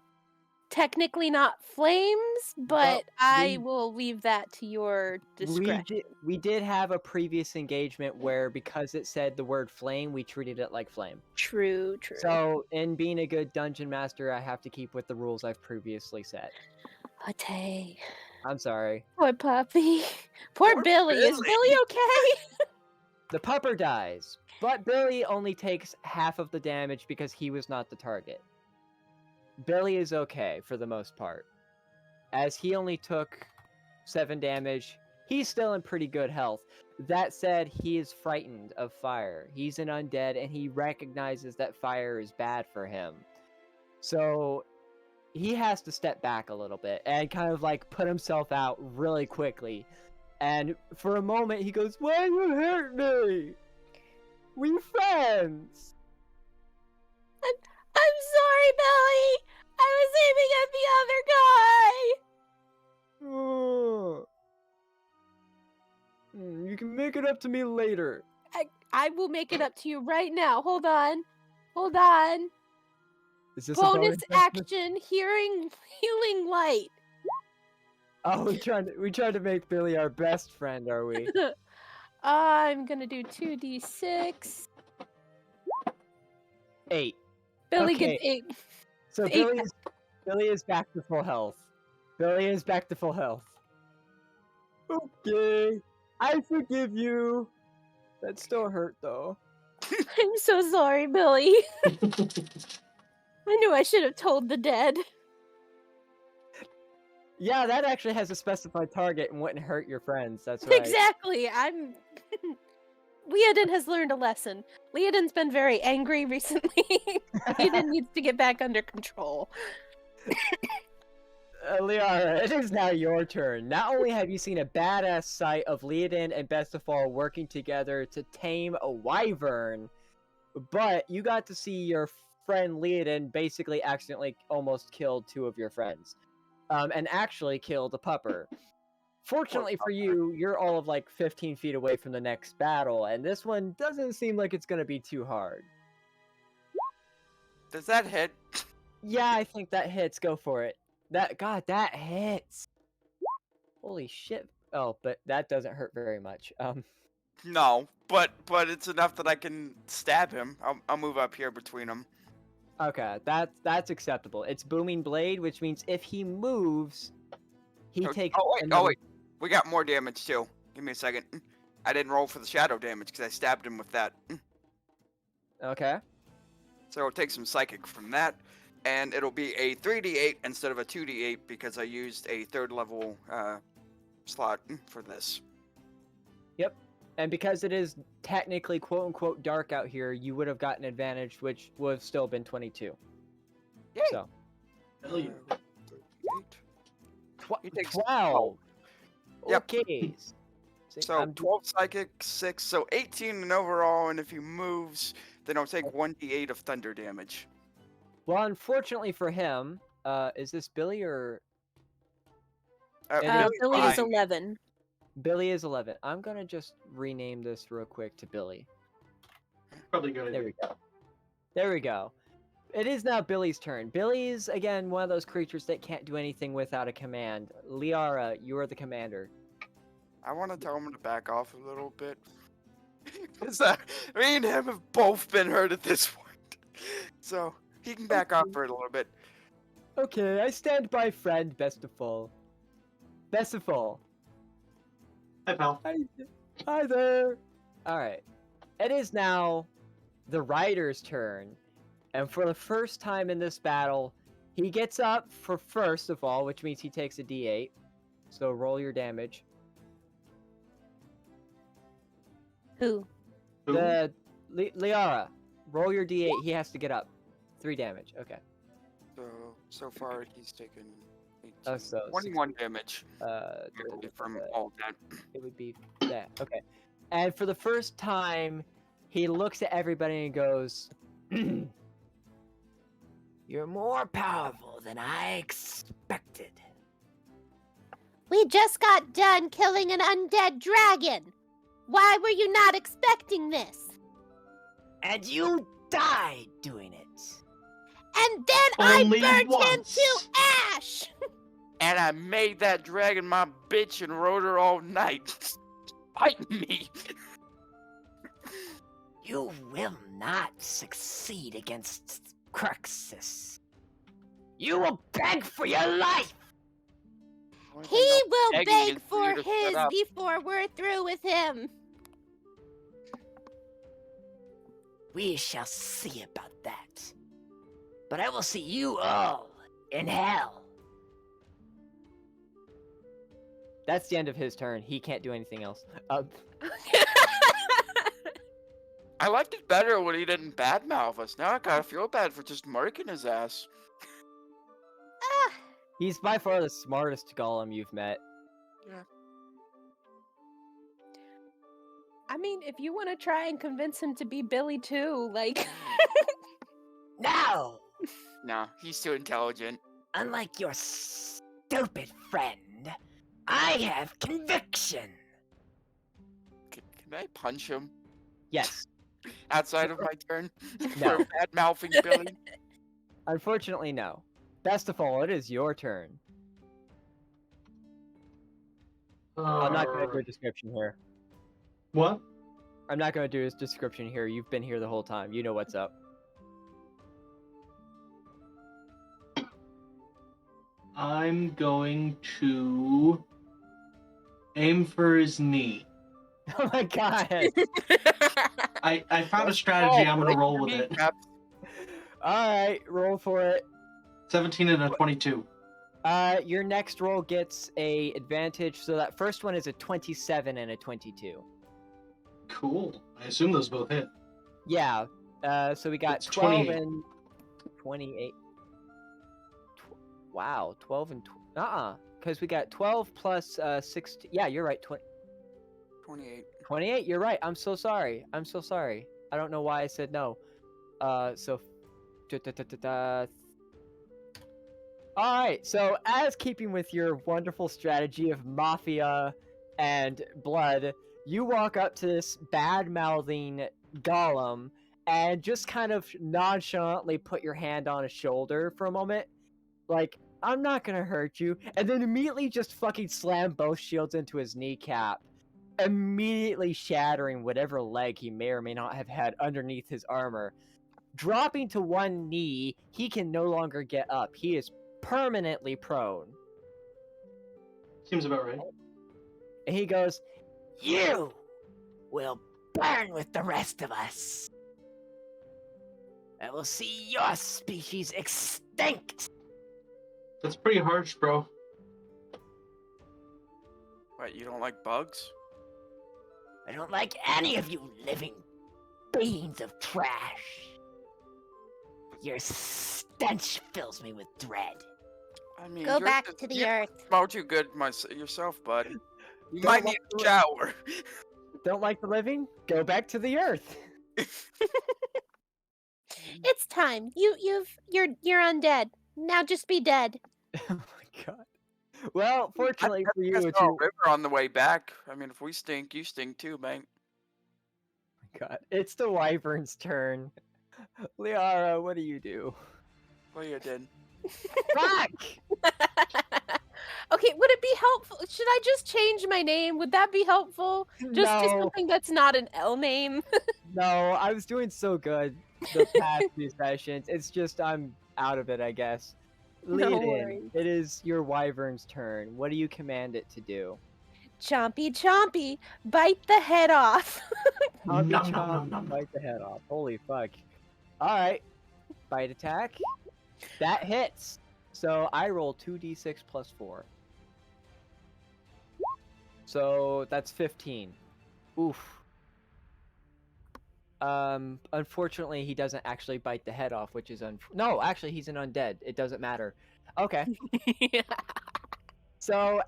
Technically not flames, but I will leave that to your discretion. We did have a previous engagement where, because it said the word flame, we treated it like flame. True. So, in being a good dungeon master, I have to keep with the rules I've previously set. Hate. I'm sorry. Poor puppy. Poor Billy. Is Billy okay? The pupper dies, but Billy only takes half of the damage because he was not the target. Billy is okay for the most part. As he only took 7 damage, he's still in pretty good health. That said, he is frightened of fire. He's an undead, and he recognizes that fire is bad for him. So, he has to step back a little bit and kind of like put himself out really quickly. And for a moment, he goes, "Why you hurt me? We friends." I'm sorry, Billy. I was aiming at the other guy! You can make it up to me later. I will make it up to you right now. Hold on. Hold on. Is this Bonus a bonus action, healing light. Oh, we tried to make Billy our best friend, are we? I'm gonna do 2d6. 8. Billy Okay. gets 8. So Eight. Billy is back to full health. Billy is back to full health. Okay, I forgive you. That still hurt though. I'm so sorry, Billy. I knew I should have told the dead. Yeah, that actually has a specified target and wouldn't hurt your friends. That's right. Exactly. Leodin has learned a lesson. Leodin's been very angry recently. Leodin needs to get back under control. Liara, it is now your turn. Not only have you seen a badass sight of Leodin and Bestafall working together to tame a wyvern, but you got to see your friend Leodin basically accidentally almost killed 2 of your friends. And actually killed a pupper. Fortunately for you, you're all of like 15 feet away from the next battle, and this one doesn't seem like it's gonna be too hard. Does that hit? Yeah, I think that hits. Go for it. That hits. Holy shit. Oh, but that doesn't hurt very much. No, but it's enough that I can stab him. I'll move up here between them. Okay, that's acceptable. It's booming blade, which means if he moves, he takes. Oh wait, we got more damage too. Give me a second. I didn't roll for the shadow damage because I stabbed him with that. Okay. So I'll take some psychic from that, and it'll be a 3d8 instead of a 2d8 because I used a 3rd level slot for this. Yep. And because it is technically quote-unquote dark out here, you would have gotten advantage, which would have still been 22. Yay! So. Hell yeah. 38. He takes 12. Yep. Okay. So 12 psychic, 6, so 18 in overall, and if he moves, then I'll take 1d8 of thunder damage. Well, unfortunately for him, is this Billy or... Billy's Billy is behind me. 11. Billy is 11. I'm gonna just rename this real quick to Billy. Probably good. There we go. There we go. It is now Billy's turn. Billy's, again, one of those creatures that can't do anything without a command. Liara, you are the commander. I want to tell him to back off a little bit. Because me and him have both been hurt at this point. So he can back off for it a little bit. Okay, I stand by friend, best of all. Best of all. Hi, pal. Hi there. Alright. It is now the rider's turn. And for the first time in this battle, he gets up for first of all, which means he takes a d8. So roll your damage. Who? The Liara, roll your d8. He has to get up. 3 damage. Okay. So far he's taken 18, Oh, so 21 damage from all that. it would be that. Okay. And for the first time, he looks at everybody and goes, "You're more powerful than I expected." We just got done killing an undead dragon. Why were you not expecting this? And you died doing it. And then Only I burned him once. to ash! And I made that dragon my bitch and rode her all night. Fight me. You will not succeed against Cruxus. You will beg for your life. He will begging beg is for you to shut his up. before we're through with him. We shall see about that. But I will see you all in hell. That's the end of his turn. He can't do anything else. I liked it better when he didn't badmouth us. Now I gotta feel bad for just marking his ass. He's by far the smartest golem you've met. I mean, if you want to try and convince him to be Billy too, like... No! No, he's too intelligent. unlike your stupid friend, I have conviction. Can I punch him Yes. outside of my turn No. for bad mouthing Billy? Unfortunately, no. Best of all, it is your turn. I'm not going to do a description here. What? I'm not going to do a description here. You've been here the whole time. You know what's up. I'm going to aim for his knee. Oh my god! I found a strategy. I'm gonna break roll your with it. kneecaps. Alright, roll for it. 17 and a 22. Your next roll gets a advantage, so that first one is a 27 and a 22. Cool. I assume those both hit. Yeah, so we got It's 12 28. and 28. Wow, 12 and... because we got 12 plus 16... Yeah, you're right, 28. 28, you're right. I'm so sorry. I'm so sorry. I don't know why I said no. So... Alright, so as keeping with your wonderful strategy of mafia and blood, you walk up to this bad-mouthing golem and just kind of nonchalantly put your hand on his shoulder for a moment. Like, I'm not gonna hurt you. And then immediately just fucking slam both shields into his kneecap, immediately shattering whatever leg he may or may not have had underneath his armor. Dropping to one knee, he can no longer get up. He is permanently prone. Seems about right. And he goes, You will burn with the rest of us. I will see your species extinct. That's pretty harsh, bro. What, you don't like bugs? I don't like any of you living beings of trash. Your stench fills me with dread. I mean, Go you're back just- to the you earth. Smell too good yourself, bud. You Don't might want need a to- shower. don't like the living? Go back to the earth. It's time. You're undead. Now just be dead. Oh my god. Well, fortunately for you, There's it's no your... river on the way back. I mean, if we stink, you stink too, man. God. It's the wyvern's turn. Liara, what do you do? Well, you did. Fuck! Okay, would it be helpful? Should I just change my name? Would that be helpful? Just to No. something that's not an L name. No, I was doing so good the past few sessions. It's just I'm out of it, I guess. No Lead in. worries. It is your wyvern's turn. What do you command it to do? Chompy chompy, bite the head off. Chompy Nom, nom, chomp, nom, nom. bite the head off. Holy fuck. Alright. Bite attack. That hits. So I roll 2d6 plus 4. So that's 15. Oof. Unfortunately, he doesn't actually bite the head off, which is no, actually, he's an undead. It doesn't matter. Okay. So,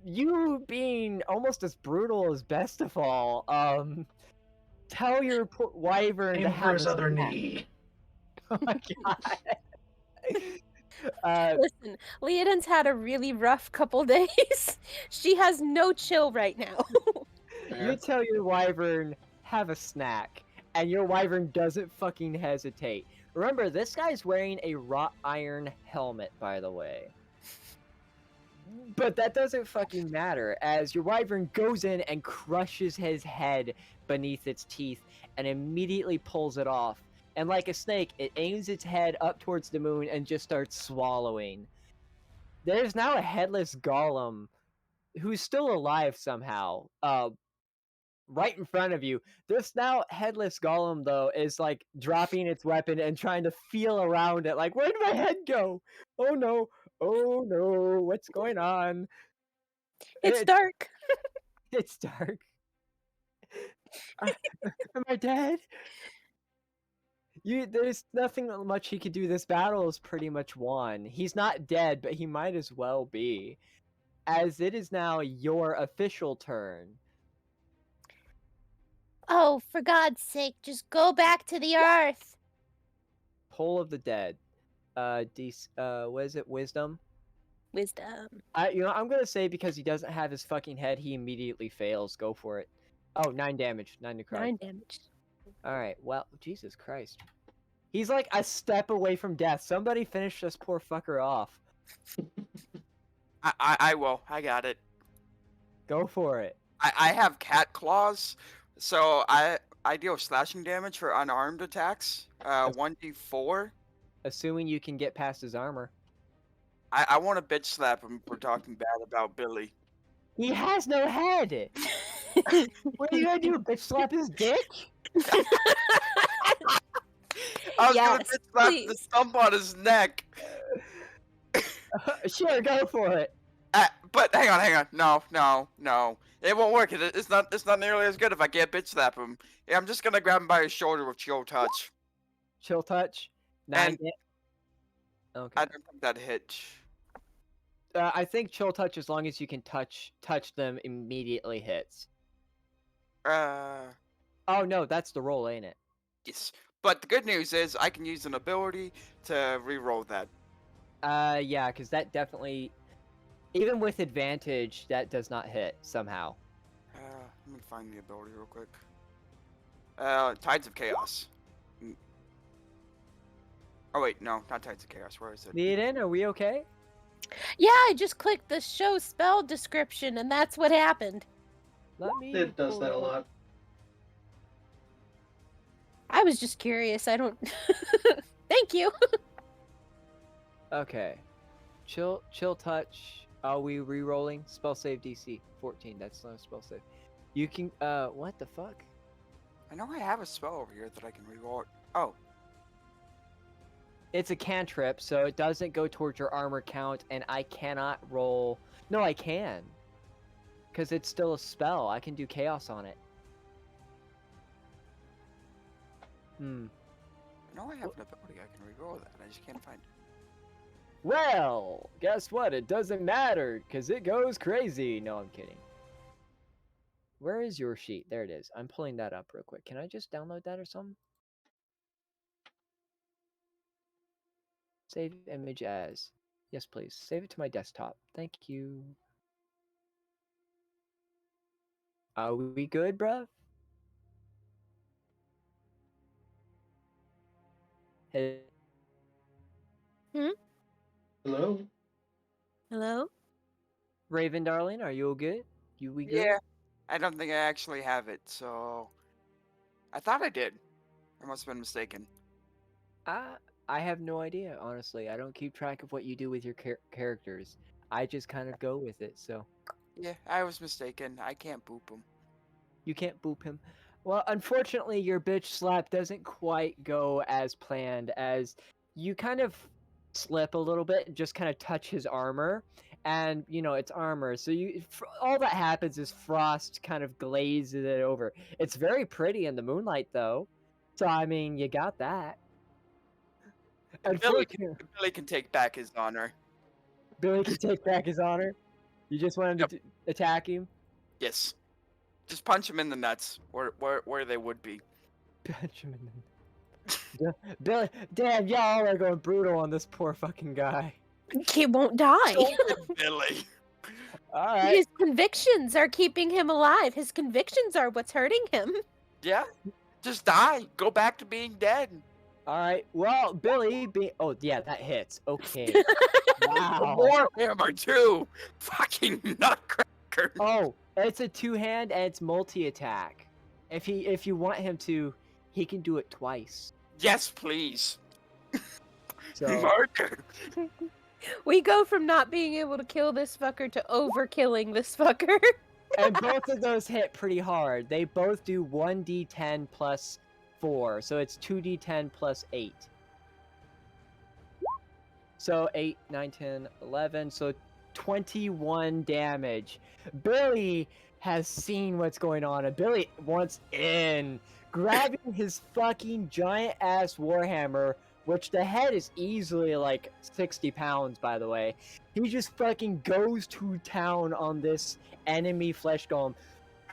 you being almost as brutal as Best of All, tell your wyvern to Aim for have his a other snack. knee. Oh my god. Listen, Leodin's had a really rough couple days. She has no chill right now. You tell your wyvern, have a snack, and your wyvern doesn't fucking hesitate. Remember, this guy's wearing a wrought iron helmet, by the way. But that doesn't fucking matter, as your wyvern goes in and crushes his head beneath its teeth and immediately pulls it off. And like a snake, it aims its head up towards the moon and just starts swallowing. There's now a headless golem who's still alive somehow, right in front of you. This now headless golem, though, is like dropping its weapon and trying to feel around it, like, where'd my head go? Oh no, what's going on? It's dark. It's dark. Am I dead? There's nothing much he could do. This battle is pretty much won. He's not dead, but he might as well be, as it is now your official turn. Oh, for God's sake, just go back to the earth. Pull of the Dead. what is it? Wisdom. Wisdom. I'm gonna say because he doesn't have his fucking head, he immediately fails. Go for it. Oh, 9 damage, 9 necrotic. 9 damage. All right. Well, Jesus Christ. He's like a step away from death. Somebody finish this poor fucker off. I will. I got it. Go for it. I have cat claws, so I deal slashing damage for unarmed attacks. 1d4. Assuming you can get past his armor. I want to bitch slap him for talking bad about Billy. He has no head. What are you gonna do? Bitch slap his dick? I was gonna Yes, bitch slap the please. stump on his neck. Sure, go for it. But hang on. No. It won't work. It's not nearly as good if I can't bitch slap him. Yeah, I'm just gonna grab him by his shoulder with chill touch. Chill touch. 9 And- Okay. I don't think that hit. I think chill touch, as long as you can touch them, immediately hits. Oh no, that's the roll, ain't it? Yes. But the good news is I can use an ability to re-roll that. Yeah, because that definitely, even with advantage, that does not hit somehow. Let me find the ability real quick. Tides of Chaos. Oh wait, no, not Tides of Chaos. Where is it? Sinnin, are we okay? Yeah, I just clicked the show spell description, and that's what happened. Let me. It does pull that a up. lot. I was just curious. I don't. Thank you. Okay. Chill touch. Are we re-rolling? Spell save DC 14. That's not a spell save. You can. What the fuck? I know I have a spell over here that I can re-roll. Oh, It's a cantrip, so it doesn't go towards your armor count, and I cannot roll. No, I can. Because it's still a spell. I can do chaos on it. I know I have an ability I can re-roll that. I just can't find it. Well, guess what? It doesn't matter, because it goes crazy. No, I'm kidding. Where is your sheet? There it is. I'm pulling that up real quick. Can I just download that or something? Save image as. Yes, please. Save it to my desktop. Thank you. Are we good, bruh? Hey, Hello? Hello. Raven, darling, are you all good? We good? Yeah, I don't think I actually have it, so I thought I did. I must have been mistaken. I have no idea, honestly. I don't keep track of what you do with your characters. I just kind of go with it, so. Yeah, I was mistaken. I can't boop him. You can't boop him. Well, unfortunately, your bitch slap doesn't quite go as planned, as you kind of slip a little bit and just kind of touch his armor, and it's armor, so all that happens is frost kind of glazes it over. It's very pretty in the moonlight, though, so I mean, you got that. Billy Unfortunately, can take back his honor. Billy can take back his honor. You just want him to attack him. Yes. Just punch him in the nuts, where they would be. Punch him in the... Billy, damn, y'all are going brutal on this poor fucking guy. He won't die. Billy. All right. His convictions are keeping him alive. His convictions are what's hurting him. Yeah. Just die. Go back to being dead. All right. Well, Billy, oh yeah, that hits. Okay. Wow. Warhammer too. Fucking nutcracker. Oh, it's a two-hand and it's multi-attack. If you want him to, he can do it twice. Yes, please. So Murder. We go from not being able to kill this fucker to overkilling this fucker. and both of those hit pretty hard. They both do 1d10 plus 4, so it's 2d10 plus 8. So 8, 9, 10, 11, so 21 damage. Billy has seen what's going on, and Billy wants in, grabbing his fucking giant-ass warhammer, which the head is easily like 60 pounds, by the way. He just fucking goes to town on this enemy flesh golem.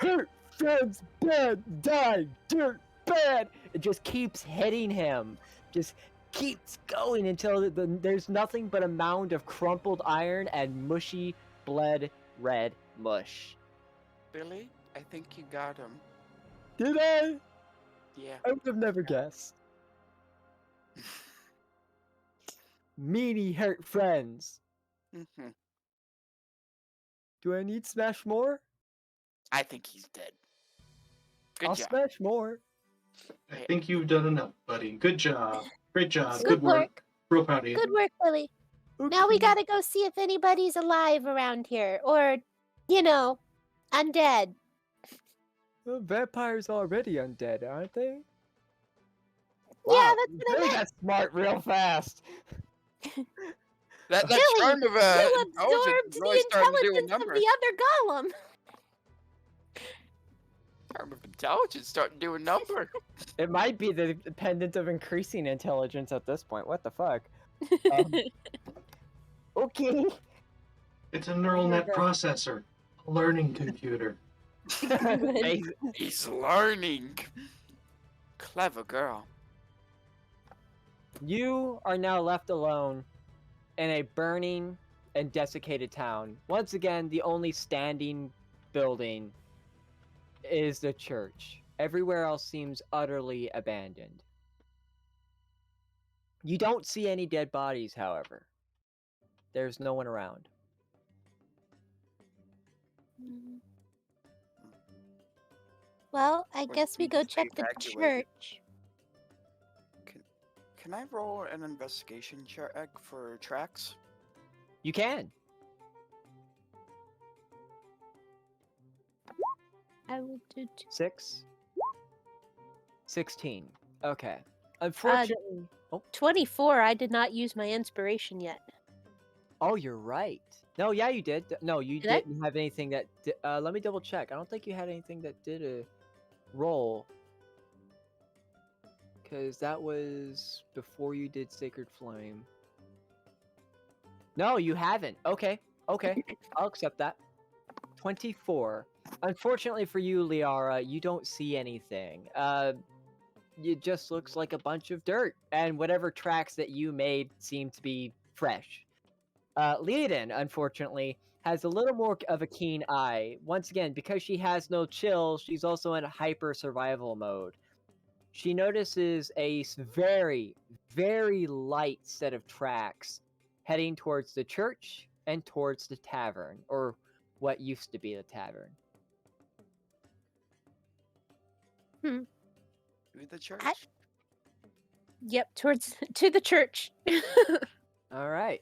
Dirt, friends, bad, die, dirt, bad. It just keeps hitting him. Just keeps going until there's nothing but a mound of crumpled iron and mushy, bled red mush. Billy, I think you got him. Did I? Yeah. I would have never guessed. Meanie hurt friends. Hmm. Do I need smash more? I think he's dead. Good I'll job. smash more. I think you've done enough, buddy. Good job. Great job. Good work. Real proud of you. Good work, Billy. Now we Okay. gotta go see if anybody's alive around here. Or, undead. Well, vampires already undead, aren't they? Yeah, that's you what I really meant. got smart real fast. That Billy, charm of You intelligence absorbed is really the starting to do a intelligence of number. the other golem. Charm of intelligence starting to do a number. It might be the dependent of increasing intelligence at this point. What the fuck? Okay. It's a neural net Okay. processor. A learning computer. He's learning. Clever girl. You are now left alone in a burning and desiccated town. Once again, the only standing building is the church. Everywhere else seems utterly abandoned. You don't see any dead bodies, however. There's no one around. Well, I Wait, guess we you go just check the evacuated. church. Can I roll an investigation check for tracks? You can. I will do 16. Okay. Unfortunately... 24. I did not use my inspiration yet. Oh, you're right. No, yeah, you did. No, you Did I? didn't have anything that... let me double check. I don't think you had anything that did a roll. Because that was before you did Sacred Flame. No, you haven't. Okay. Okay. I'll accept that. 24. Unfortunately for you, Liara, you don't see anything. It just looks like a bunch of dirt. And whatever tracks that you made seem to be fresh. Leodin, unfortunately, has a little more of a keen eye. Once again, because she has no chill, she's also in hyper survival mode. She notices a very, very light set of tracks heading towards the church and towards the tavern, or what used to be the tavern. To the church? Yep, to the church. All right.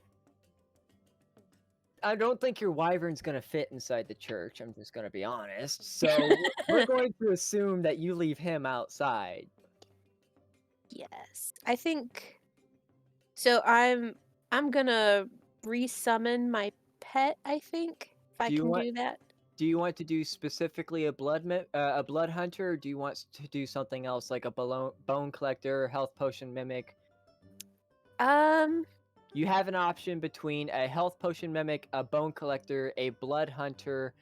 I don't think your wyvern's gonna fit inside the church. I'm just gonna be honest. So we're going to assume that you leave him outside. Yes, I think. So I'm gonna resummon my pet. I think if I Do you can want- do that. Do you want to do specifically a blood hunter, or do you want to do something else like a bone collector, health potion mimic? You have an option between a health potion mimic, a bone collector, a blood hunter,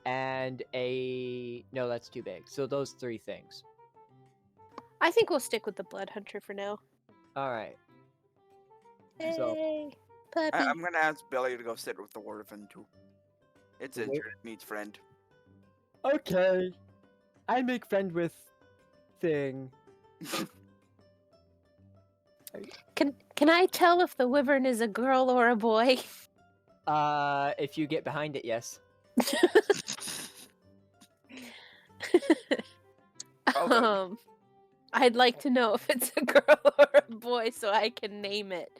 and a... No, that's too big. So those 3 things. I think we'll stick with the blood hunter for now. All right. Hey, So- puppy. I'm gonna ask Billy to go sit with the Warden too. It's Wait. injured. It needs friend. Okay. I make friend with thing. Can I tell if the wyvern is a girl or a boy? If you get behind it, yes. Oh, I'd like to know if it's a girl or a boy so I can name it.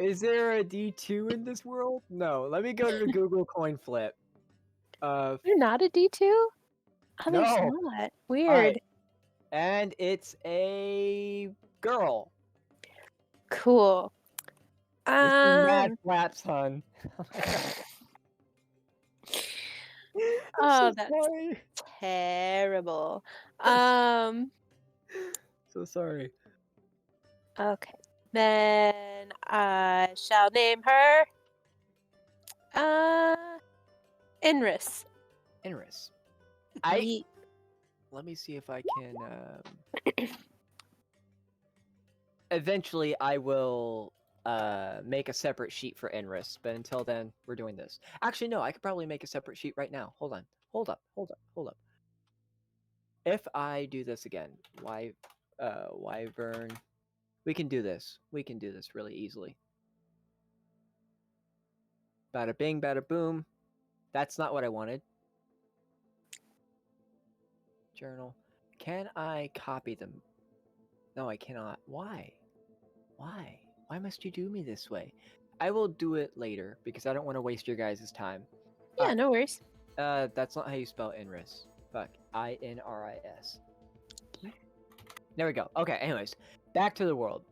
Is there a D2 in this world? No. Let me go to Google coin flip. You're not a D2? Oh, there's No. not. Weird. And it's a girl. Cool. This is mad flaps, hun. Oh, so that's sorry. terrible. So sorry. Okay. Then I shall name her Inris. Inris. Yeet. Let me see if I can. eventually I will make a separate sheet for Inris, but until then, we're doing this. Actually, no, I could probably make a separate sheet right now. Hold on. Hold up. If I do this again, Wyvern, we can do this. We can do this really easily. Bada bing, bada boom. That's not what I wanted. Journal. Can I copy them? No, I cannot. Why? Why must you do me this way? I will do it later because I don't want to waste your guys' time. Yeah, no worries. That's not how you spell Inris. Fuck. Inris. There we go. Okay, anyways. Back to the world.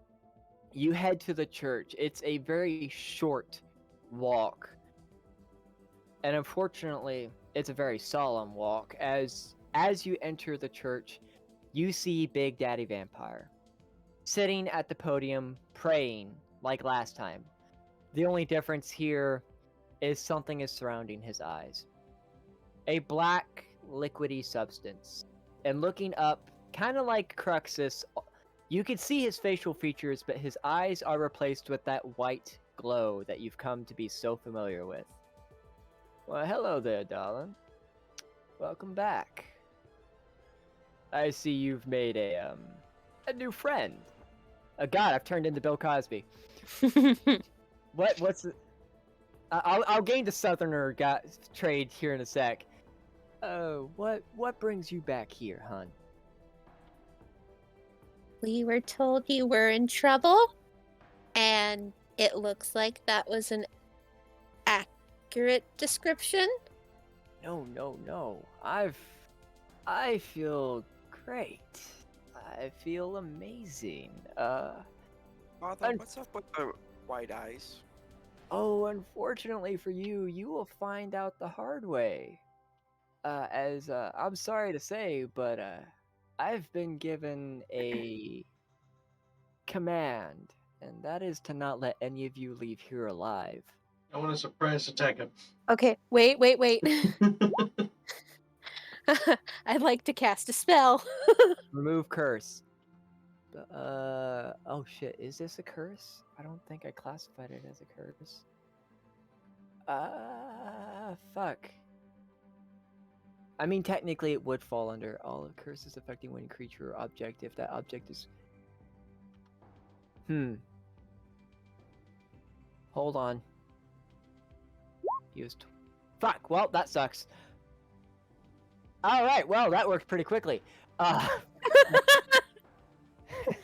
You head to the church. It's a very short walk. And unfortunately, it's a very solemn walk. As you enter the church, you see Big Daddy Vampire sitting at the podium praying like last time. The only difference here is something is surrounding his eyes. A black, liquidy substance. And looking up, kind of like Cruxus, you can see his facial features, but his eyes are replaced with that white glow that you've come to be so familiar with. Well, hello there, darling. Welcome back. I see you've made a new friend. God, I've turned into Bill Cosby. What's the... I'll gain the Southerner trade here in a sec. Oh, what brings you back here, hun? We were told you were in trouble, and it looks like that was an accurate description. No. I feel great. I feel amazing. Father, what's up with the white eyes? Oh, unfortunately for you, you will find out the hard way. I'm sorry to say, but I've been given a command, and that is to not let any of you leave here alive. I want to surprise attack him. Okay, wait. I'd like to cast a spell. Remove curse. Oh shit, is this a curse? I don't think I classified it as a curse. Fuck. I mean, technically it would fall under all of curses affecting one creature or object if that object is... Hold on. Used. Fuck, well, that sucks. Alright, well, that worked pretty quickly.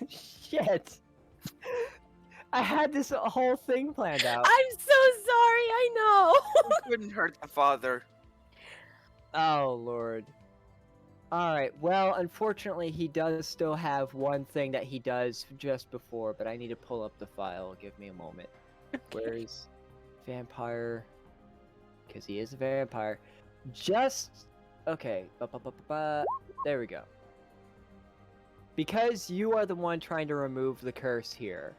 Shit. I had this whole thing planned out. I'm so sorry, I know. You couldn't hurt the father. Oh, Lord. Alright, well, unfortunately, he does still have one thing that he does just before, but I need to pull up the file. Give me a moment. Where's vampire? Because he is a vampire. Just... Okay. There we go. Because you are the one trying to remove the curse here,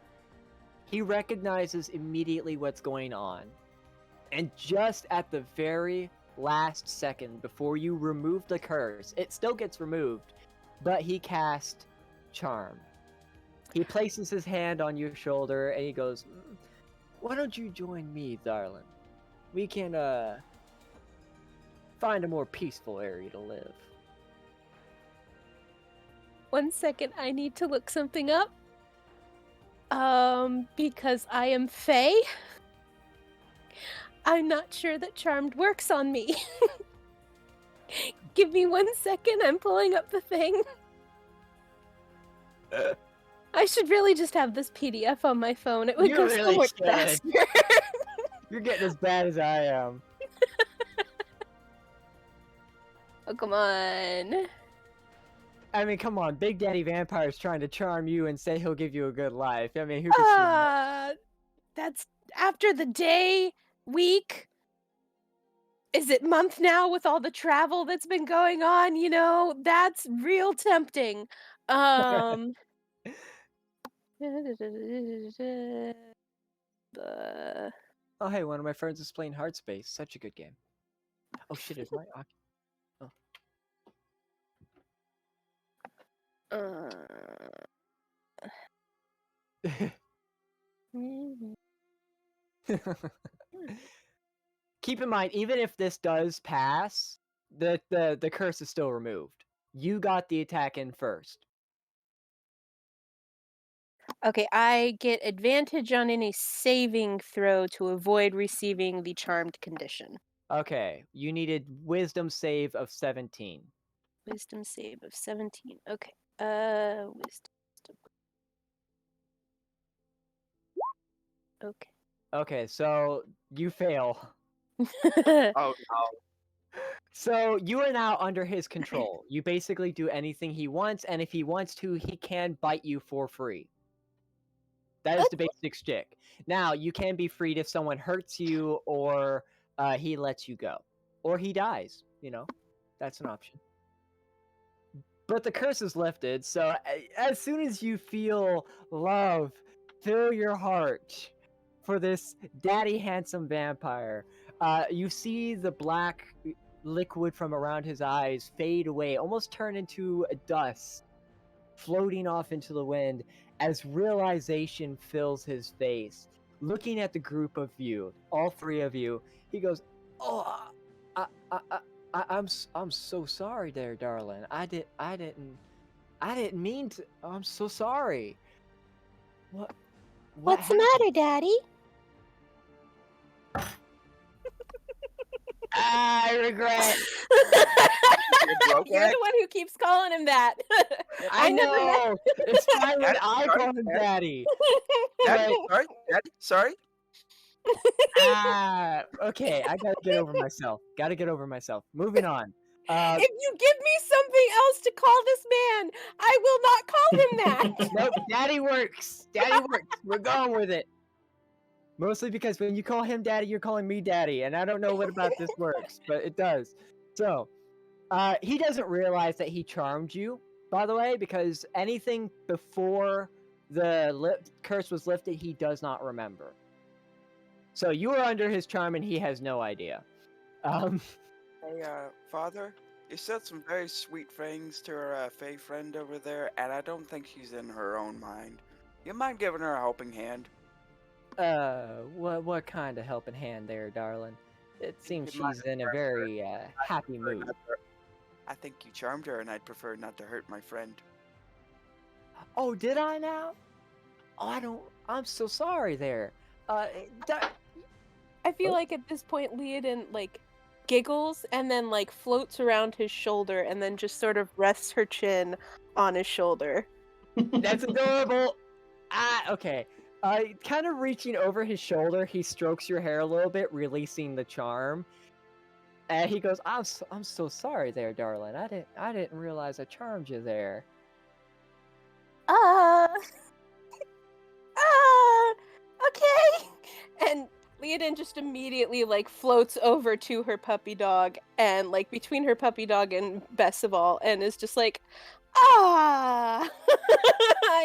he recognizes immediately what's going on. And just at the very last second before you remove the curse, it still gets removed, but he casts Charm. He places his hand on your shoulder and he goes, why don't you join me, darling? We can, find a more peaceful area to live. 1 second, I need to look something up. Because I am Fae. I'm not sure that Charmed works on me. Give me 1 second, I'm pulling up the thing. I should really just have this PDF on my phone. It would You go so really much should. faster. You're getting as bad as I am. Oh, come on. I mean, come on, Big Daddy Vampire's trying to charm you and say he'll give you a good life. I mean, who could see that? That's after the day, week. Is it month now with all the travel that's been going on? You know, that's real tempting. Oh, hey, one of my friends is playing Hard Space. Such a good game. Oh shit, is my... Oh. Mhm. Keep in mind, even if this does pass, the curse is still removed. You got the attack in first. Okay, I get advantage on any saving throw to avoid receiving the charmed condition. Okay, you needed wisdom save of 17. Wisdom save of 17. Okay. Wisdom. Okay. Okay, so you fail. Oh no. So you are now under his control. You basically do anything he wants, and if he wants to, he can bite you for free. That is the basic shtick. Now, you can be freed if someone hurts you, or he lets you go. Or he dies, That's an option. But the curse is lifted, so as soon as you feel love fill your heart for this daddy handsome vampire, you see the black liquid from around his eyes fade away, almost turn into a dust, floating off into the wind as realization fills his face. Looking at the group of you, all three of you, he goes, "Oh, I'm so sorry, there, darling. I didn't mean to. I'm so sorry. What What's the matter, Daddy? I regret. You're the one who keeps calling him that. I never met- know. It's fine when Daddy, I sorry, call him daddy. Daddy, sorry, Daddy, sorry. Okay. I gotta get over myself. Moving on. If you give me something else to call this man, I will not call him that. Nope. Daddy works. We're going with it. Mostly because when you call him daddy, you're calling me daddy, and I don't know what about this works, but it does. So, he doesn't realize that he charmed you, by the way, because anything before the curse was lifted, he does not remember. So you are under his charm, and he has no idea. Hey, Father, you said some very sweet things to our Fae friend over there, and I don't think she's in her own mind. You mind giving her a helping hand? What kind of helping hand there, darling? It seems You might she's in a very happy mood. I think you charmed her, and I'd prefer not to hurt my friend. Oh, did I now? Oh, I'm so sorry there. I feel like at this point, Leodin giggles and then floats around his shoulder and then just sort of rests her chin on his shoulder. That's adorable. Okay. Kind of reaching over his shoulder, he strokes your hair a little bit, releasing the charm. And he goes, I'm so sorry there, darling. I didn't realize I charmed you there. Okay. And Leodin just immediately floats over to her puppy dog and between her puppy dog and Bessival and is just like, I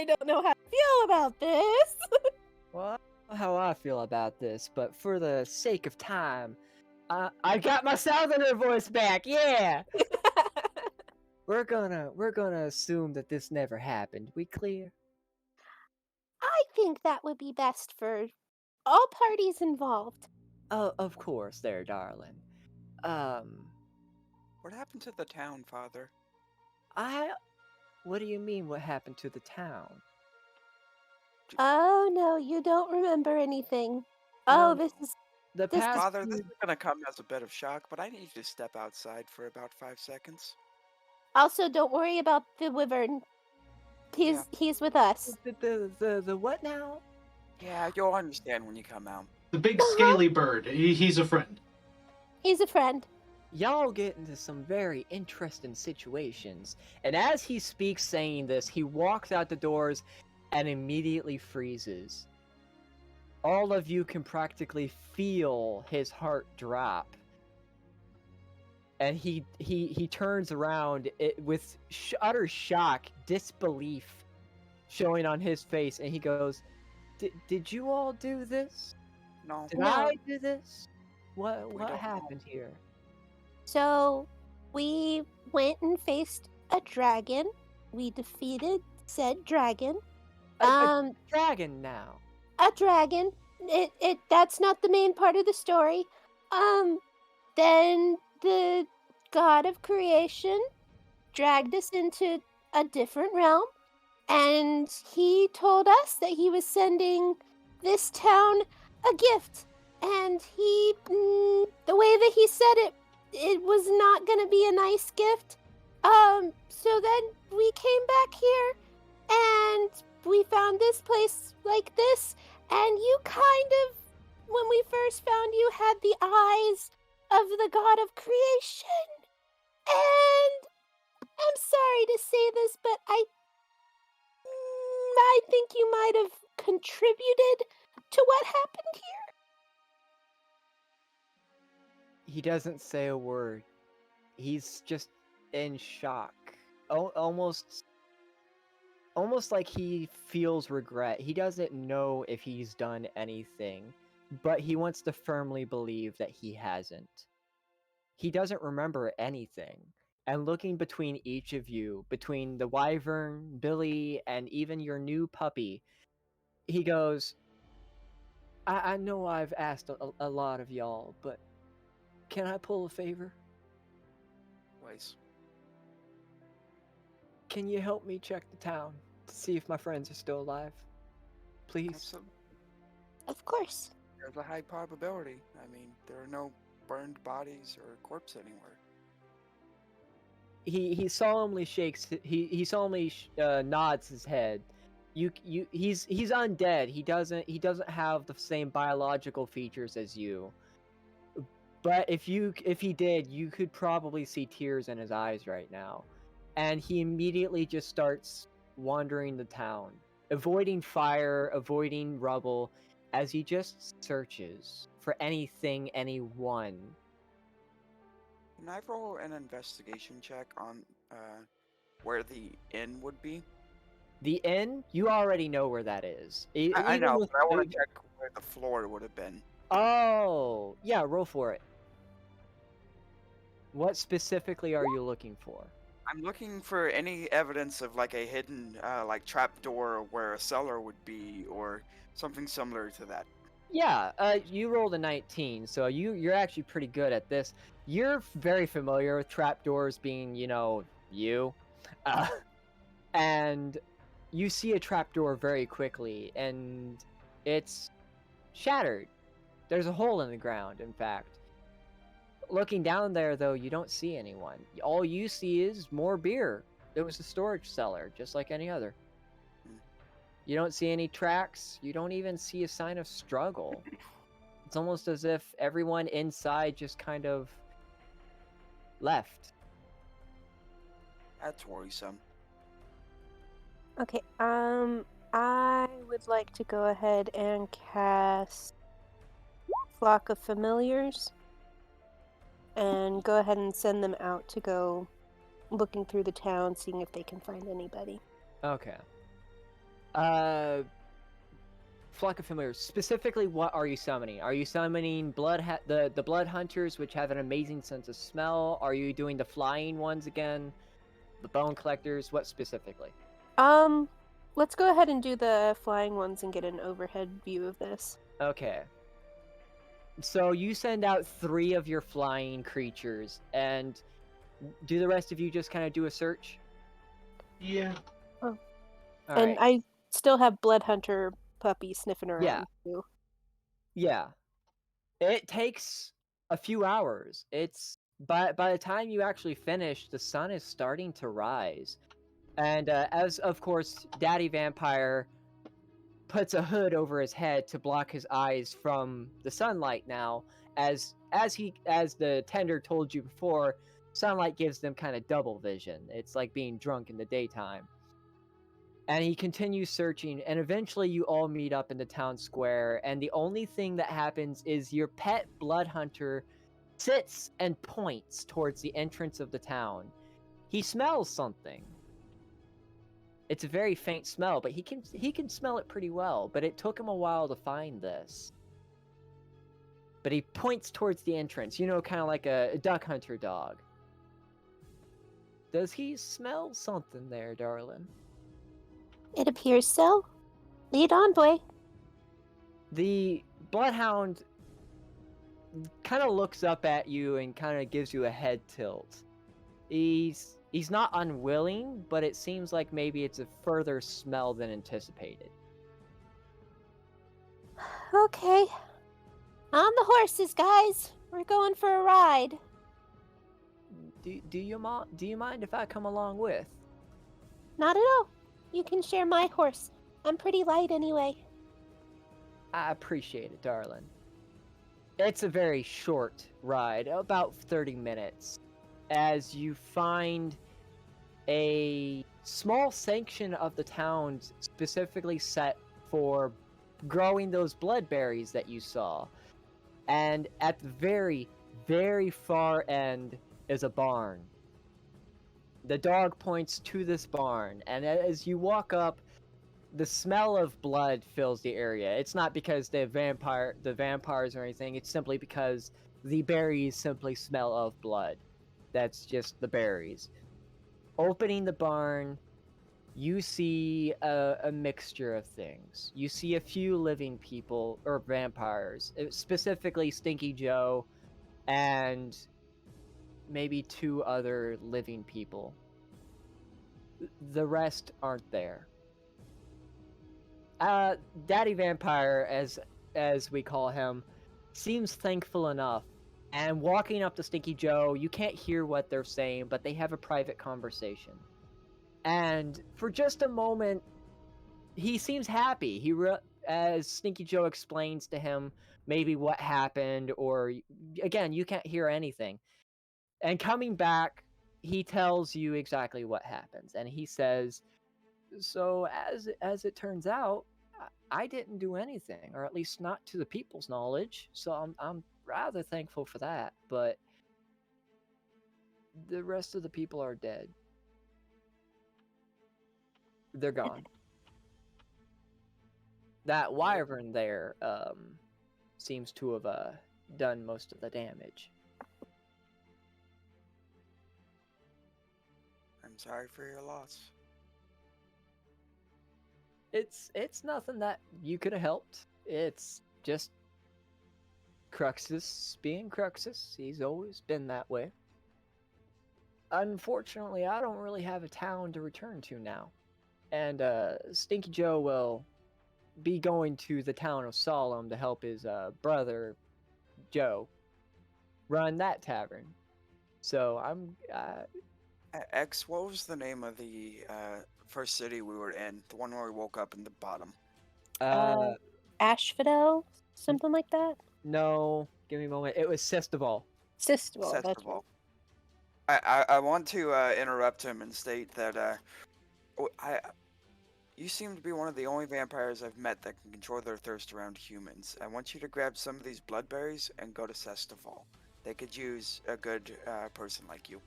don't know how to feel about this. Well, I don't know how I feel about this, but for the sake of time, I got my southerner voice back. Yeah. We're gonna assume that this never happened. We clear? I think that would be best for all parties involved. Oh, of course, there, darling. What happened to the town, Father? What do you mean? What happened to the town? Oh no, you don't remember anything. No, Oh, this is the this past. Father, this is gonna come as a bit of shock, but I need you to step outside for about 5 seconds. also don't worry about the wyvern. He's with us. The what now? Yeah, you'll understand when you come out. The big scaly bird. He's a friend. He's a friend. Y'all get into some very interesting situations. And as he speaks saying this, he walks out the doors and immediately freezes. All of you can practically feel his heart drop. And he turns around with utter shock, disbelief showing on his face, and he goes, Did you all do this? No. Did No. I do this? What don't know. happened here? So we went and faced a dragon. We defeated said dragon. A dragon now. A dragon. That's not the main part of the story. Then the god of creation dragged us into a different realm, and he told us that he was sending this town a gift. And the way that he said it, it was not going to be a nice gift. So then we came back here, and we found this place like this, and you kind of, when we first found you, had the eyes of the god of creation. And I'm sorry to say this, but I think you might have contributed to what happened here. He doesn't say a word. He's just in shock. Almost like he feels regret. He doesn't know if he's done anything, but he wants to firmly believe that he hasn't. He doesn't remember anything. And looking between each of you, between the wyvern, Billy, and even your new puppy, he goes, I know I've asked a lot of y'all, but can I pull a favor? Ways. Can you help me check the town to see if my friends are still alive? Please? Absolutely. Of course. There's a high probability. I mean, there are no burned bodies or corpse anywhere. He solemnly shakes. He solemnly nods his head. He's undead. He doesn't have the same biological features as you. But if he did, you could probably see tears in his eyes right now. And he immediately just starts wandering the town, avoiding fire, avoiding rubble, as he just searches for anything, anyone. Can I roll an investigation check on where the inn would be? The inn, you already know where that is. I know, but I want to check where the floor would have been. Oh, yeah, roll for it. What specifically are you looking for? I'm looking for any evidence of like a hidden like trapdoor where a cellar would be, or something similar to that. Yeah, you rolled a 19, so you're actually pretty good at this. You're very familiar with trapdoors being, you. And you see a trapdoor very quickly, and it's shattered. There's a hole in the ground, in fact. Looking down there, though, you don't see anyone. All you see is more beer. It was a storage cellar, just like any other. You don't see any tracks. You don't even see a sign of struggle. It's almost as if everyone inside just kind of left. That's worrisome. Okay, I would like to go ahead and cast Flock of Familiars and go ahead and send them out to go looking through the town, seeing if they can find anybody. Okay. Flock of Familiars. Specifically, what are you summoning? Are you summoning the blood hunters, which have an amazing sense of smell? Are you doing the flying ones again? The bone collectors? What specifically? Let's go ahead and do the flying ones and get an overhead view of this. Okay. So you send out 3 of your flying creatures, and do the rest of you just kind of do a search? Yeah. All And right. I still have Blood Hunter puppy sniffing around Yeah. too. Yeah. It takes a few hours. It's by the time you actually finish, the sun is starting to rise. And as of course, Daddy Vampire puts a hood over his head to block his eyes from the sunlight now, as the tender told you before, sunlight gives them kind of double vision. It's like being drunk in the daytime. And he continues searching, and eventually you all meet up in the town square, and the only thing that happens is your pet blood hunter sits and points towards the entrance of the town. He smells something. It's a very faint smell, but he can smell it pretty well, but it took him a while to find this. But he points towards the entrance, kind of like a duck hunter dog. Does he smell something there, darling? It appears so. Lead on, boy. The bloodhound kind of looks up at you and kind of gives you a head tilt. He's not unwilling, but it seems like maybe it's a further smell than anticipated. Okay. On the horses, guys. We're going for a ride. Do you mind if I come along with? Not at all. You can share my horse. I'm pretty light anyway. I appreciate it, darling. It's a very short ride, about 30 minutes, as you find a small section of the town specifically set for growing those bloodberries that you saw. And at the very, very far end is a barn. The dog points to this barn, and as you walk up, the smell of blood fills the area. It's not because the vampires or anything, it's simply because the berries simply smell of blood. That's just the berries. Opening the barn, you see a mixture of things. You see a few living people, or vampires, specifically Stinky Joe, and maybe 2 other living people. The rest aren't there. Daddy Vampire, as we call him, seems thankful enough. And walking up to Stinky Joe, you can't hear what they're saying, but they have a private conversation. And for just a moment, he seems happy. As Stinky Joe explains to him maybe what happened, or again, you can't hear anything. And coming back, he tells you exactly what happens, and he says, "So as it turns out, I didn't do anything, or at least not to the people's knowledge. So I'm rather thankful for that. But the rest of the people are dead. They're gone. That wyvern there seems to have done most of the damage." I'm sorry for your loss. It's nothing that you could have helped. It's just Cruxus being Cruxus. He's always been that way. Unfortunately, I don't really have a town to return to now. And Stinky Joe will be going to the town of Solemn to help his brother, Joe, run that tavern. So I'm... X, what was the name of the first city we were in? The one where we woke up in the bottom. Asphodel? Something like that? No, give me a moment. It was Sestival. Sistable, that's right. Festival. I want to interrupt him and state that you seem to be one of the only vampires I've met that can control their thirst around humans. I want you to grab some of these bloodberries and go to Sestival. They could use a good person like you.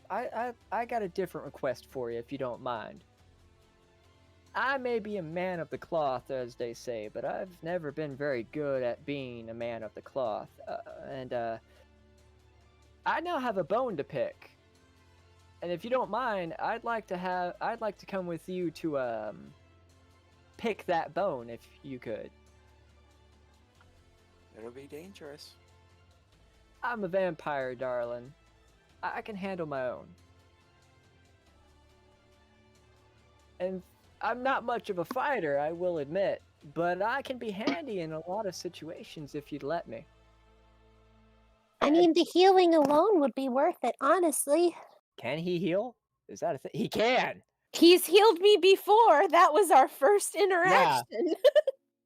I got a different request for you, if you don't mind. I may be a man of the cloth, as they say, but I've never been very good at being a man of the cloth. And I now have a bone to pick. And if you don't mind, I'd like to come with you to pick that bone, if you could. It'll be dangerous. I'm a vampire, darling. I can handle my own. And I'm not much of a fighter, I will admit, but I can be handy in a lot of situations if you'd let me. I mean, the healing alone would be worth it, honestly. Can he heal? Is that a thing? He can! He's healed me before. That was our first interaction.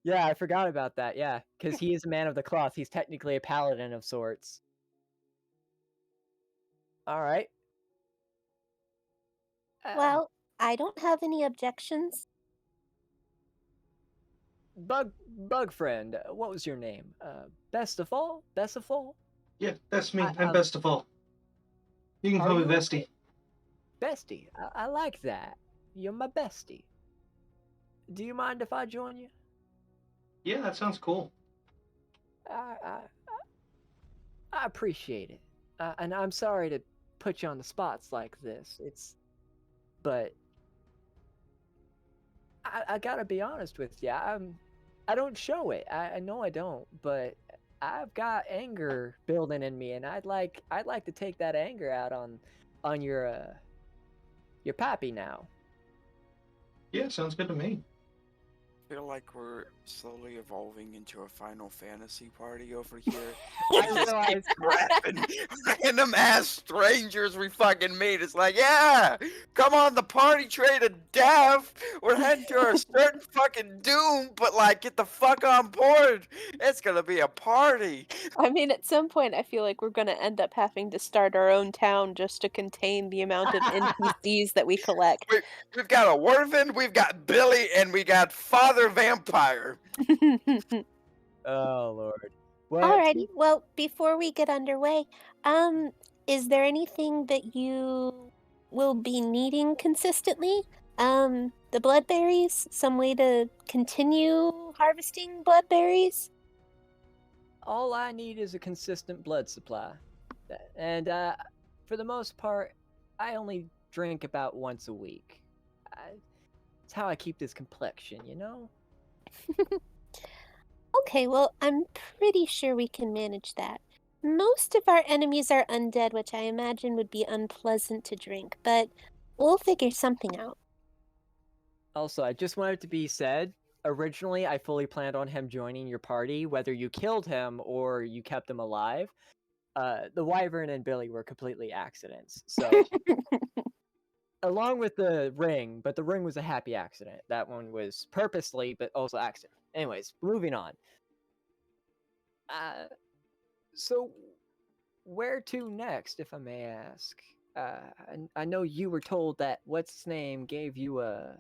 Yeah, I forgot about that, yeah. Because he is a man of the cloth. He's technically a paladin of sorts. Alright. Well, I don't have any objections. Bug friend, what was your name? Best of all? Best of all? Yeah, that's me. I'm best of all. You can call me Vesty. Bestie, I like that. You're my bestie. Do you mind if I join you? Yeah, that sounds cool. I appreciate it. And I'm sorry to put you on the spots like this. But I gotta be honest with you. I don't show it. I know I don't, but I've got anger building in me, and I'd like to take that anger out on your pappy now. Yeah, sounds good to me. I feel like we're slowly evolving into a Final Fantasy party over here. I We just keep realize grabbing random ass strangers we fucking meet. It's like, yeah, come on the party train of death. We're heading to a certain fucking doom, but like, get the fuck on board. It's gonna be a party. I mean, at some point, I feel like we're gonna end up having to start our own town just to contain the amount of NPCs that we collect. We've got a Wervin, we've got Billy, and we got Father Vampire. Oh Lord. Well, Alrighty. Well, before we get underway, is there anything that you will be needing consistently? The bloodberries? Some way to continue harvesting bloodberries? all I need is a consistent blood supply, and for the most part, I only drink about once a week. It's how I keep this complexion, you know. Okay, well, I'm pretty sure we can manage that. Most of our enemies are undead, which I imagine would be unpleasant to drink, but we'll figure something out. Also, I just wanted to be said. Originally, I fully planned on him joining your party, whether you killed him or you kept him alive. The Wyvern and Billy were completely accidents. So, along with the ring, but the ring was a happy accident. That one was purposely, but also accident. Anyways, moving on. So where to next, if I may ask? I know you were told that what's his name gave you a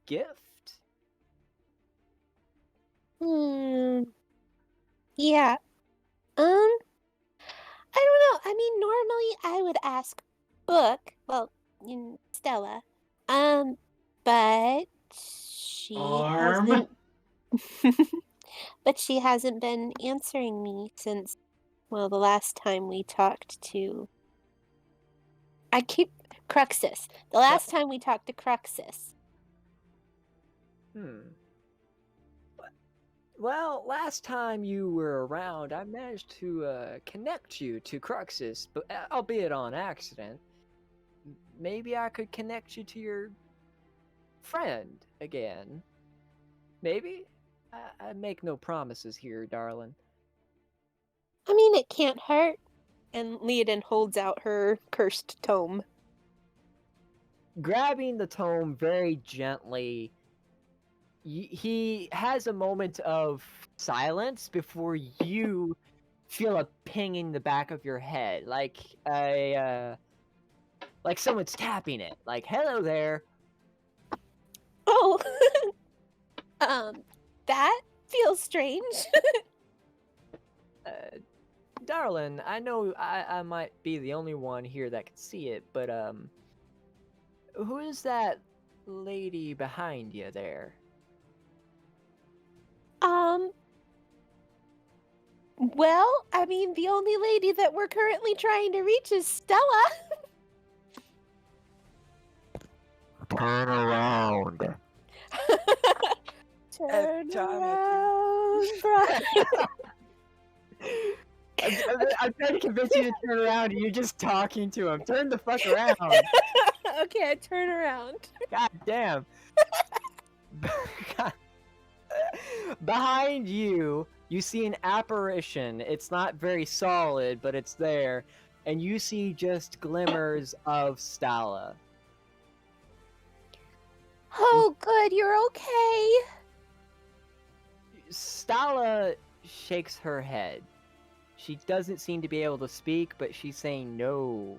gift. Yeah. I don't know. I mean, normally I would ask Book, well, Stella. But she Arm. hasn't but she hasn't been answering me since, well, the last time we talked to Cruxus. The last time we talked to Cruxus. Well, last time you were around, I managed to connect you to Cruxus, but albeit on accident. Maybe I could connect you to your friend again. Maybe? I make no promises here, darling. I mean, it can't hurt. And Leodin holds out her cursed tome. Grabbing the tome very gently, he has a moment of silence before you feel a ping in the back of your head, like someone's tapping it. Like, hello there. Oh, that feels strange. Darling, I know I might be the only one here that can see it, but who is that lady behind you there? Well, I mean, the only lady that we're currently trying to reach is Stella. Turn around. Turn Time around, Brian. I'm trying to convince you to turn around, and you're just talking to him. Turn the fuck around. Okay, I turn around. God damn. Behind you, you see an apparition. It's not very solid, but it's there. And you see just glimmers of Stella. Oh, good, you're okay. Stella shakes her head. She doesn't seem to be able to speak, but she's saying no.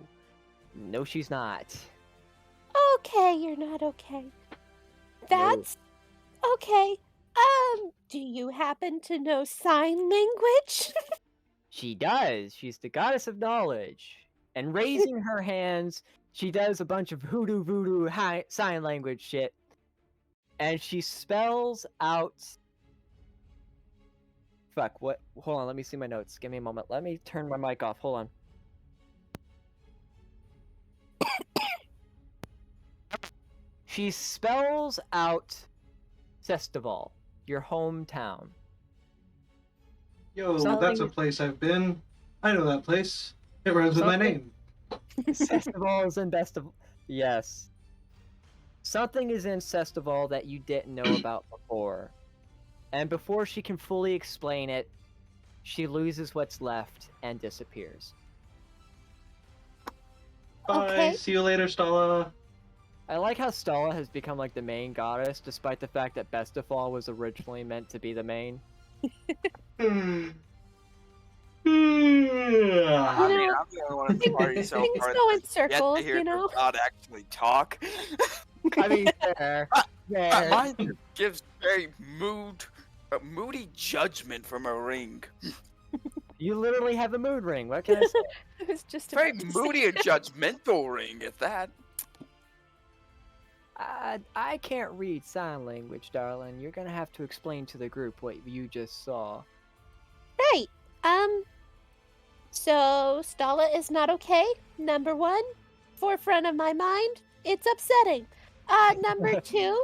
No, she's not. Okay, you're not okay. That's okay. Do you happen to know sign language? She does. She's the goddess of knowledge. And raising her hands, she does a bunch of hoodoo voodoo sign language shit. And she spells out... Fuck, what? Hold on, let me see my notes. Give me a moment. Let me turn my mic off. Hold on. She spells out Sestival, your hometown. Yo, Something- that's a place I've been. I know that place. It rhymes with my Something- name. Sestival is in Bestival. Yes. Something is in Sestival that you didn't know about before. And before she can fully explain it, she loses what's left and disappears. Bye. Okay. See you later, Stala. I like how Stala has become like the main goddess, despite the fact that Bestival was originally meant to be the main. Hmm. I You mean, know, I'm the only one at the party so things far go in that's yet circles, to hear you know? their god actually talk. I mean, fair. fair. Mine gives very moody judgment from a ring. You literally have a mood ring. What can I say? I was just Very about to say moody and judgmental ring at that. I can't read sign language, darling. You're gonna have to explain to the group what you just saw. Right. So Stala is not okay. Number one, forefront of my mind. It's upsetting. Number two,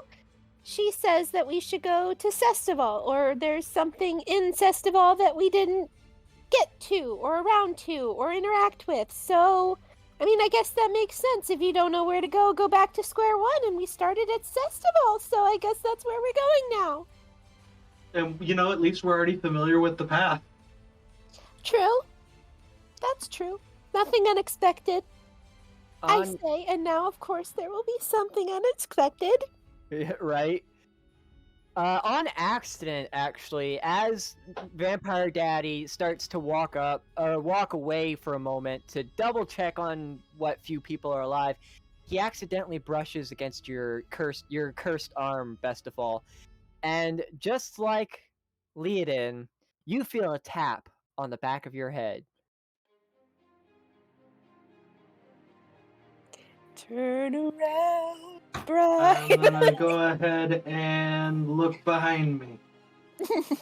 she says that we should go to Sestival, or there's something in Sestival that we didn't get to, or around to, or interact with. So, I mean, I guess that makes sense. If you don't know where to go back to square one, and we started at Sestival, so I guess that's where we're going now. And you know, at least we're already familiar with the path. True. That's true. Nothing unexpected, I On, say, and now, of course, there will be something unexpected. right? On accident, actually, as Vampire Daddy starts to walk away for a moment to double check on what few people are alive, he accidentally brushes against your cursed arm, best of all, and just like Leodin, you feel a tap on the back of your head. Turn around, I'm bright. gonna go ahead and look behind me.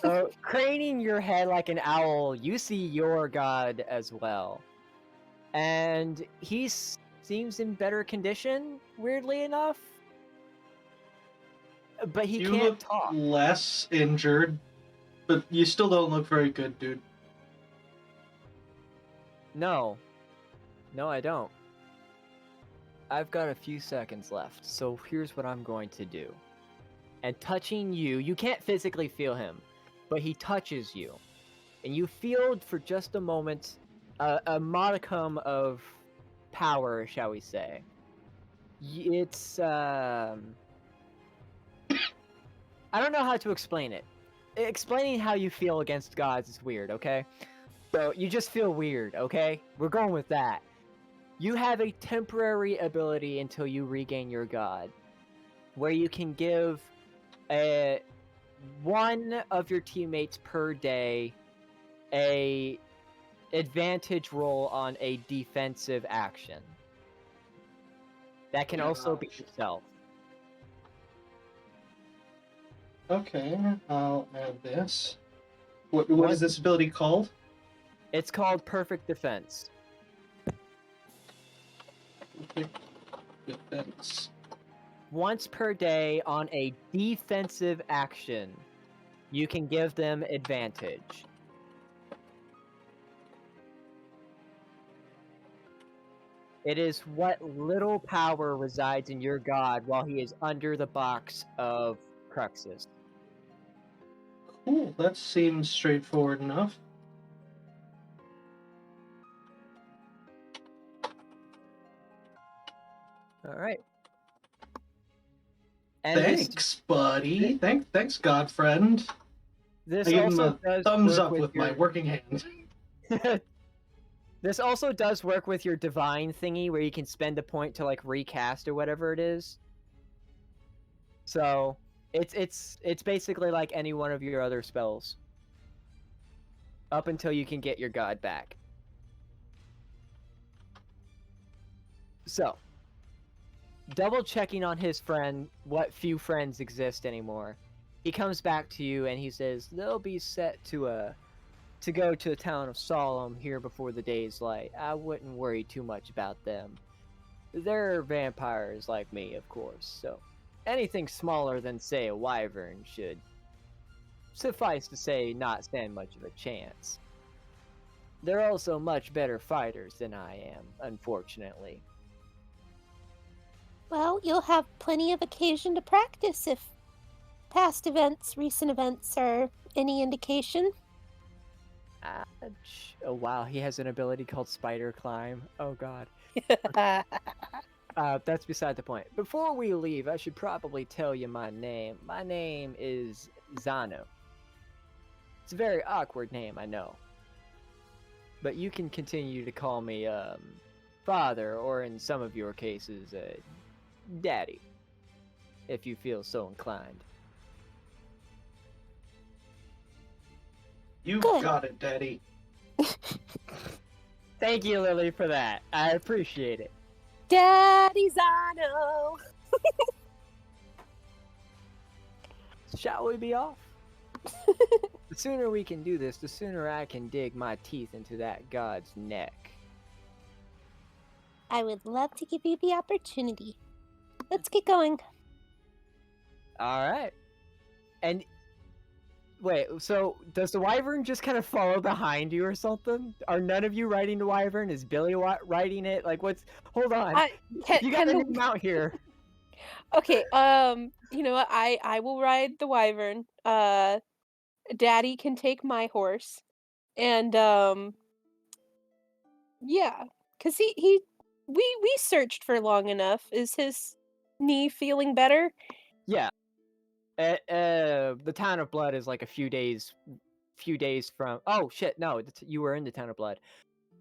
So, craning your head like an owl, you see your god as well. And he seems in better condition, weirdly enough. But he You can't look talk. less injured, but you still don't look very good, dude. No. No, I don't. I've got a few seconds left, so here's what I'm going to do. And touching you, you can't physically feel him, but he touches you. And you feel for just a moment a modicum of power, shall we say. It's, I don't know how to explain it. Explaining how you feel against gods is weird, okay? So you just feel weird, okay? We're going with that. You have a temporary ability until you regain your god, where you can give one of your teammates per day a advantage roll on a defensive action. That can also be yourself. Okay, I'll add this. What is this ability called? It's called Perfect Defense. Defense. Once per day on a defensive action, you can give them advantage. It is what little power resides in your god while he is under the box of Cruxes. Cool, that seems straightforward enough. Alright. And this- Thanks, buddy. Thanks, God friend. This I give him also a does thumbs work up with my your- working hand. This also does work with your divine thingy, where you can spend a point to like recast or whatever it is. So it's basically like any one of your other spells, up until you can get your god back. So, double checking on his friend, what few friends exist anymore. He comes back to you and he says they'll be set to go to the town of Solemn here before the day's light. I wouldn't worry too much about them. They're vampires like me, of course, so anything smaller than, say, a wyvern should, suffice to say, not stand much of a chance. They're also much better fighters than I am, unfortunately. Well, you'll have plenty of occasion to practice if past events, recent events are any indication. Oh wow, he has an ability called Spider Climb. Oh god. That's beside the point. Before we leave, I should probably tell you my name. My name is Zano. It's a very awkward name, I know. But you can continue to call me, Father, or in some of your cases, Daddy, if you feel so inclined. You Good. got it, Daddy. Thank you, Lily, for that. I appreciate it. Daddy Zano! Shall we be off? The sooner we can do this, the sooner I can dig my teeth into that god's neck. I would love to give you the opportunity. Let's get going. Alright. And wait, so does the wyvern just kind of follow behind you or something? Are none of you riding the wyvern? Is Billy riding it? Like, what's... Hold on. You got a new mount here. Okay, you know what? I will ride the wyvern. Daddy can take my horse. And, yeah. Cause we searched for long enough. Is his knee feeling better? Yeah. The Town of Blood is like a few days from... Oh, shit, no, you were in the Town of Blood.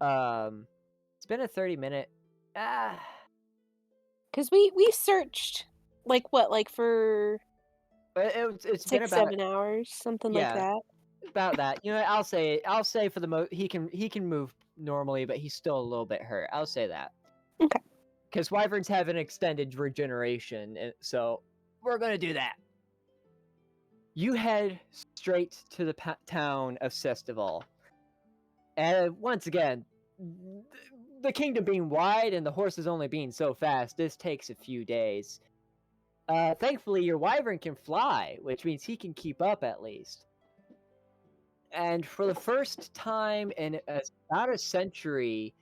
It's been a 30-minute... Cause we searched, like, what, like, for It's been 6, about 7 hours, something like that. about that. You know, I'll say for the most he can move normally, but he's still a little bit hurt. I'll say that. Okay. Because wyverns have an extended regeneration, so we're gonna do that. You head straight to the town of Sestival, and once again, the kingdom being wide and the horses only being so fast, this takes a few days. Thankfully, your wyvern can fly, which means he can keep up at least. And for the first time in about a century,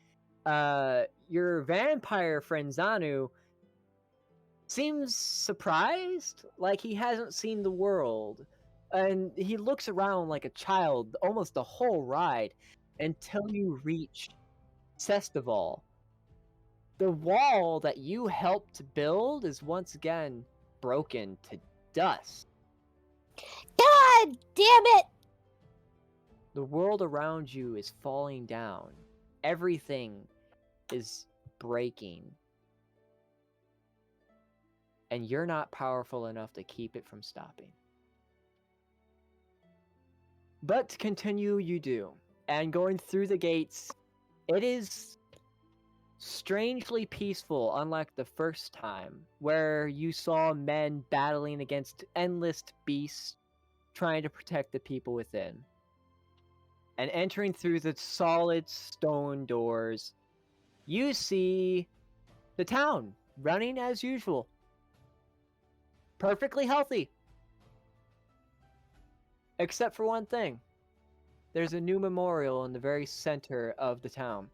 your vampire friend Zanu seems surprised, like he hasn't seen the world. And he looks around like a child almost the whole ride until you reach Sestival. The wall that you helped build is once again broken to dust. God damn it! The world around you is falling down. Everything is breaking. And you're not powerful enough to keep it from stopping. But to continue, you do. And going through the gates, it is strangely peaceful, unlike the first time, where you saw men battling against endless beasts, trying to protect the people within. And entering through the solid stone doors, you see the town running as usual. Perfectly healthy. Except for one thing. There's a new memorial in the very center of the town.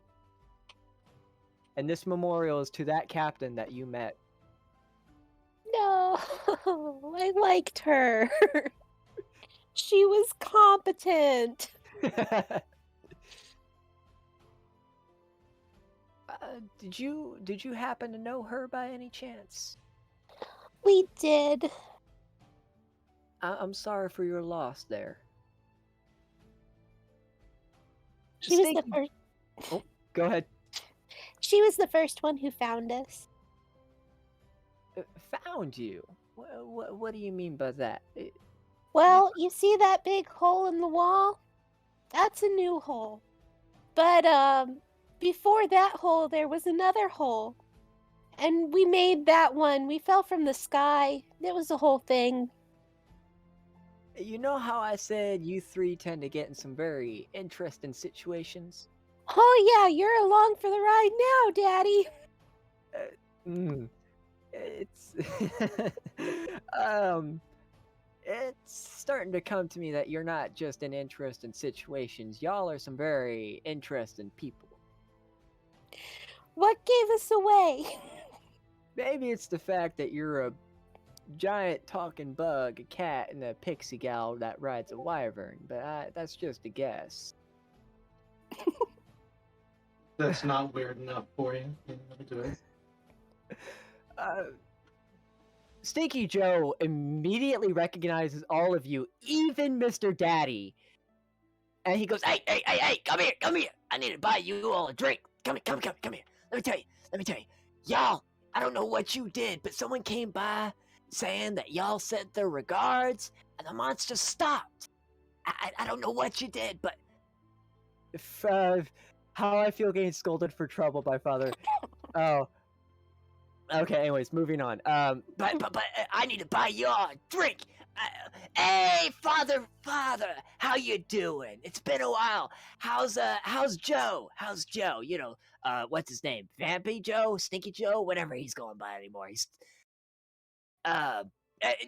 And this memorial is to that captain that you met. No, I liked her. She was competent. Did you happen to know her by any chance? We did. I'm sorry for your loss there. She was the first. Oh, go ahead. She was the first one who found us. Found you? What do you mean by that? Well, you see that big hole in the wall? That's a new hole. But before that hole there was another hole. And we made that one. We fell from the sky. It was the whole thing. You know how I said you three tend to get in some very interesting situations? Oh yeah, you're along for the ride now, Daddy. It's It's starting to come to me that you're not just an interest in situations. Y'all are some very interesting people. What gave us away? Maybe it's the fact that you're a giant talking bug, a cat, and a pixie gal that rides a wyvern, but that's just a guess. That's not weird enough for you. Do it. Stinky Joe immediately recognizes all of you, even Mr. Daddy. And he goes, hey, come here. I need to buy you all a drink. Come here. Let me tell you. Y'all, I don't know what you did, but someone came by saying that y'all sent their regards, and the monster stopped. I don't know what you did, but... how I feel getting scolded for trouble by father. Oh. Okay, anyways, moving on. But I need to buy you all a drink. Hey, father, how you doing? It's been a while. How's Joe? How's Joe? You know, what's his name? Vampy Joe, Stinky Joe, whatever he's going by anymore. He's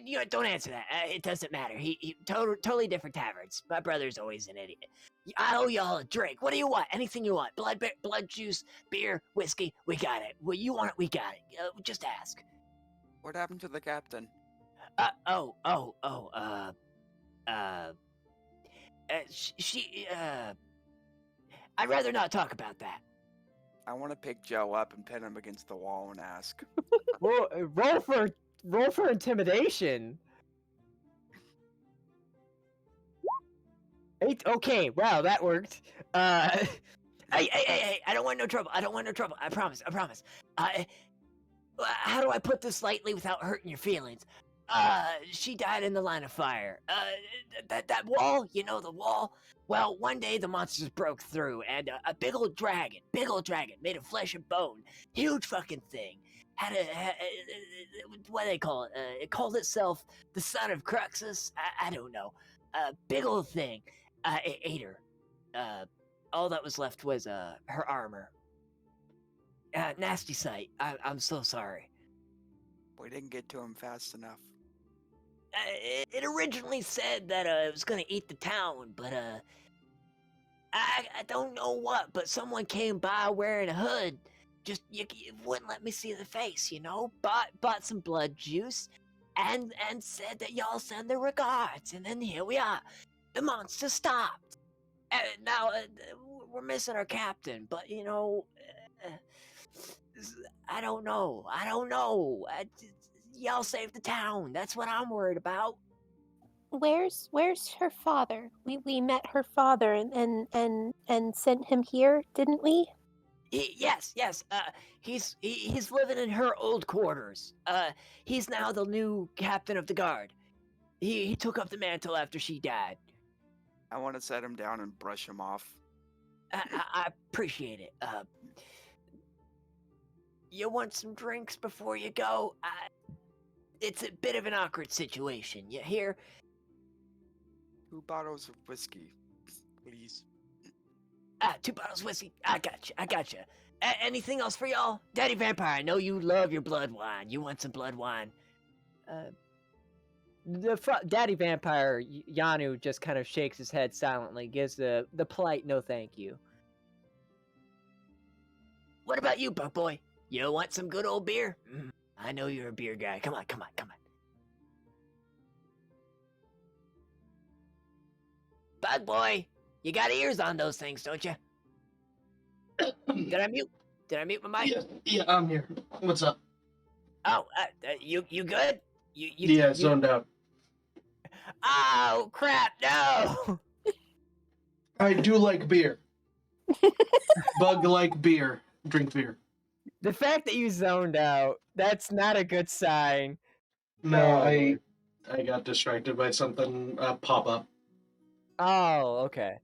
you know, don't answer that. It doesn't matter. He totally different taverns. My brother's always an idiot. I owe y'all a drink. What do you want? Anything you want. Blood juice, beer, whiskey. We got it. Well, you want it? We got it. Just ask. What happened to the captain? She I'd rather not talk about that. I want to pick Joe up and pin him against the wall and ask. Roll for intimidation. Okay, wow, that worked. Hey, I don't want no trouble. I promise. How do I put this lightly without hurting your feelings? She died in the line of fire. That wall, you know, the wall? Well, one day the monsters broke through, and a big old dragon, made of flesh and bone, huge fucking thing, had what do they call it? It called itself the Son of Cruxus? I don't know. Big old thing. It ate her. All that was left was her armor. Nasty sight. I'm so sorry. We didn't get to him fast enough. It originally said that it was gonna eat the town, but I don't know what. But someone came by wearing a hood. Just you wouldn't let me see the face, you know. Bought some blood juice, and said that y'all send their regards. And then here we are. The monster stopped. Now we're missing our captain, but you know, I don't know. Y'all saved the town. That's what I'm worried about. Where's her father? We met her father and sent him here, didn't we? Yes. He's living in her old quarters. He's now the new captain of the guard. He took up the mantle after she died. I want to set him down and brush him off. I appreciate it. You want some drinks before you go? It's a bit of an awkward situation. You hear? 2 bottles of whiskey, please. 2 bottles of whiskey. I got you. Anything else for y'all? Daddy Vampire, I know you love your blood wine. You want some blood wine? Daddy Vampire, Yanu, just kind of shakes his head silently, gives the polite no thank you. What about you, Buck Boy? You want some good old beer? I know you're a beer guy. Come on. Bug Boy, you got ears on those things, don't you? Did I mute my mic? Yeah, I'm here. What's up? Oh, you good? Yeah, zoned out. Oh crap! No. I do like beer. Bug like beer. Drink beer. The fact that you zoned out, that's not a good sign. No, I got distracted by something pop up. Oh, okay.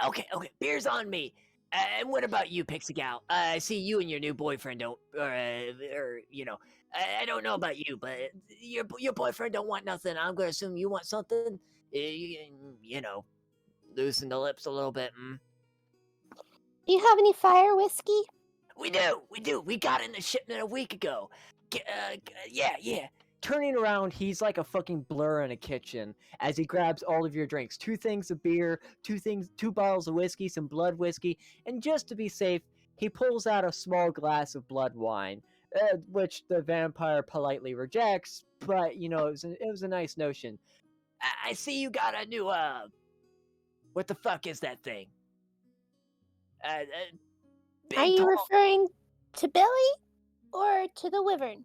Okay. Beer's on me. And what about you, Pixie Gal? I see you and your new boyfriend don't, or you know, I don't know about you, but your boyfriend don't want nothing. I'm gonna assume you want something. You know, loosen the lips a little bit. Do you have any fire whiskey? We do. We got in the shipment a week ago. Yeah. turning around, he's like a fucking blur in a kitchen as he grabs all of your drinks. 2 things of beer, 2 bottles of whiskey, some blood whiskey, and just to be safe, he pulls out a small glass of blood wine, which the vampire politely rejects, but, you know, it was a nice notion. I see you got a new, what the fuck is that thing? Big Are you tall- referring to Billy or to the Wyvern?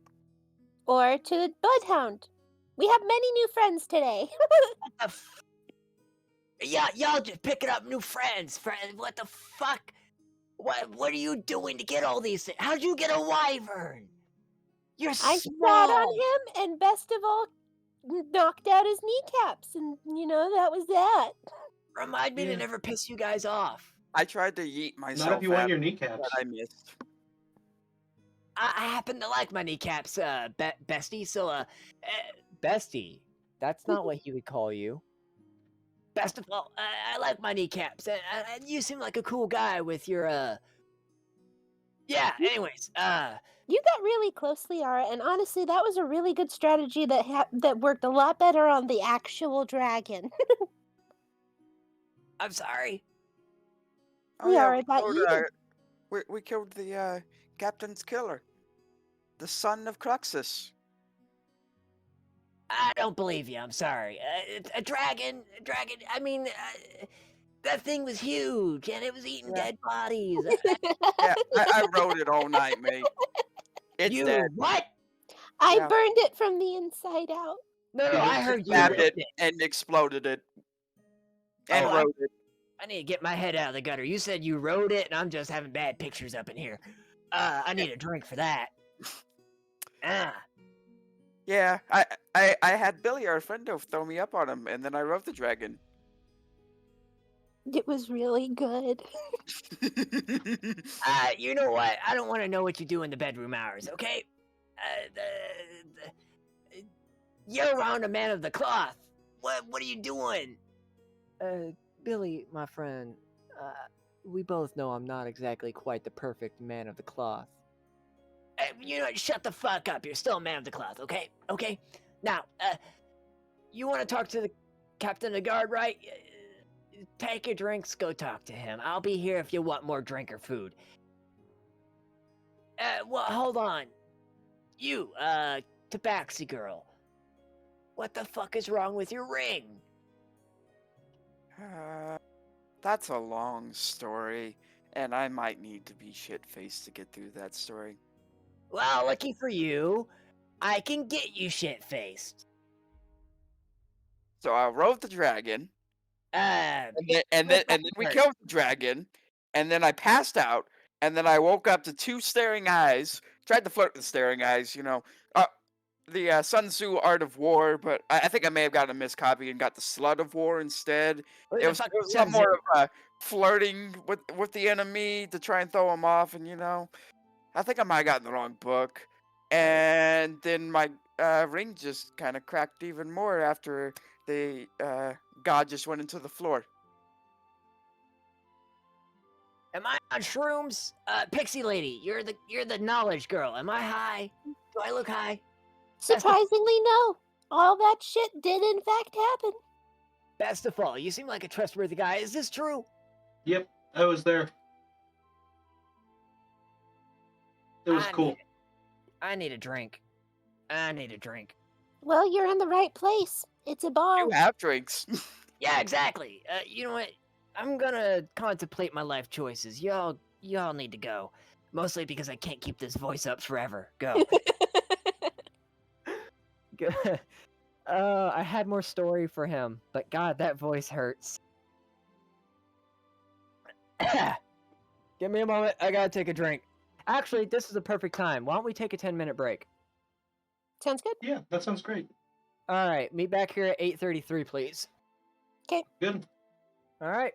Or to the Bloodhound? We have many new friends today. What the yeah, y'all just picking up new friends. What the fuck? What are you doing to get all these things? How'd you get a wyvern? You're I small. sat on him and best of all, knocked out his kneecaps. And, you know, that was that. Remind me to Yeah. never piss you guys off. I tried to yeet myself Not if you want out, your kneecaps. but I missed. I happen to like my kneecaps, bestie. So, Bestie. That's not what he would call you. best of all, I like my kneecaps. And you seem like a cool guy with your, Yeah. Anyways, You got really close, Liara, and honestly, that was a really good strategy that worked a lot better on the actual dragon. I'm sorry. We are about killed, you. we killed the captain's killer, the son of Cruxus. I don't believe you. I'm sorry. A dragon. I mean, that thing was huge, and it was eating Yeah. dead bodies. Yeah, I rode it all night, mate. It's You dead. what? I Yeah. burned it from the inside out. No, Yeah, I just heard you Stabbed ripped it it. and exploded it. And Oh, rode it. I need to get my head out of the gutter. You said you rode it, and I'm just having bad pictures up in here. I need a drink for that. Ah, Yeah, I had Billy, our friend, throw me up on him, and then I rode the dragon. It was really good. you know what? I don't want to know what you do in the bedroom hours, okay? You're around a man of the cloth. What are you doing? Billy, my friend, we both know I'm not exactly quite the perfect man of the cloth. You know, shut the fuck up. You're still a man of the cloth, okay? Okay? Now, you want to talk to the captain of the guard, right? Take your drinks, go talk to him. I'll be here if you want more drink or food. Well, hold on. You, Tabaxi girl. What the fuck is wrong with your ring? That's a long story, and I might need to be shit-faced to get through that story. Well, lucky for you, I can get you shit-faced. So I rode the dragon, Uh, and then we First. killed the dragon, and then I passed out, and then I woke up to 2 staring eyes. Tried to flirt with staring eyes, you know. The Sun Tzu Art of War, but I think I may have gotten a miscopy and got the Slut of War instead. It was a lot more of flirting with the enemy to try and throw him off, and you know, I think I might have gotten the wrong book. And then my ring just kind of cracked even more after the god just went into the floor. Am I on shrooms? Pixie lady, you're the knowledge girl. Am I high? Do I look high? Surprisingly, no. All that shit did in fact happen. Best of all, you seem like a trustworthy guy. Is this true? Yep, I was there. It was cool. I need a drink. Well, you're in the right place. It's a bar. You have drinks. Yeah, exactly. You know what? I'm gonna contemplate my life choices. Y'all need to go. Mostly because I can't keep this voice up forever. Go. Good. I had more story for him, but God, that voice hurts. Give me a moment. I gotta take a drink. Actually, this is a perfect time. Why don't we take a 10-minute break? Sounds good. Yeah, that sounds great. All right, meet back here at 8:33, please. Good. All right.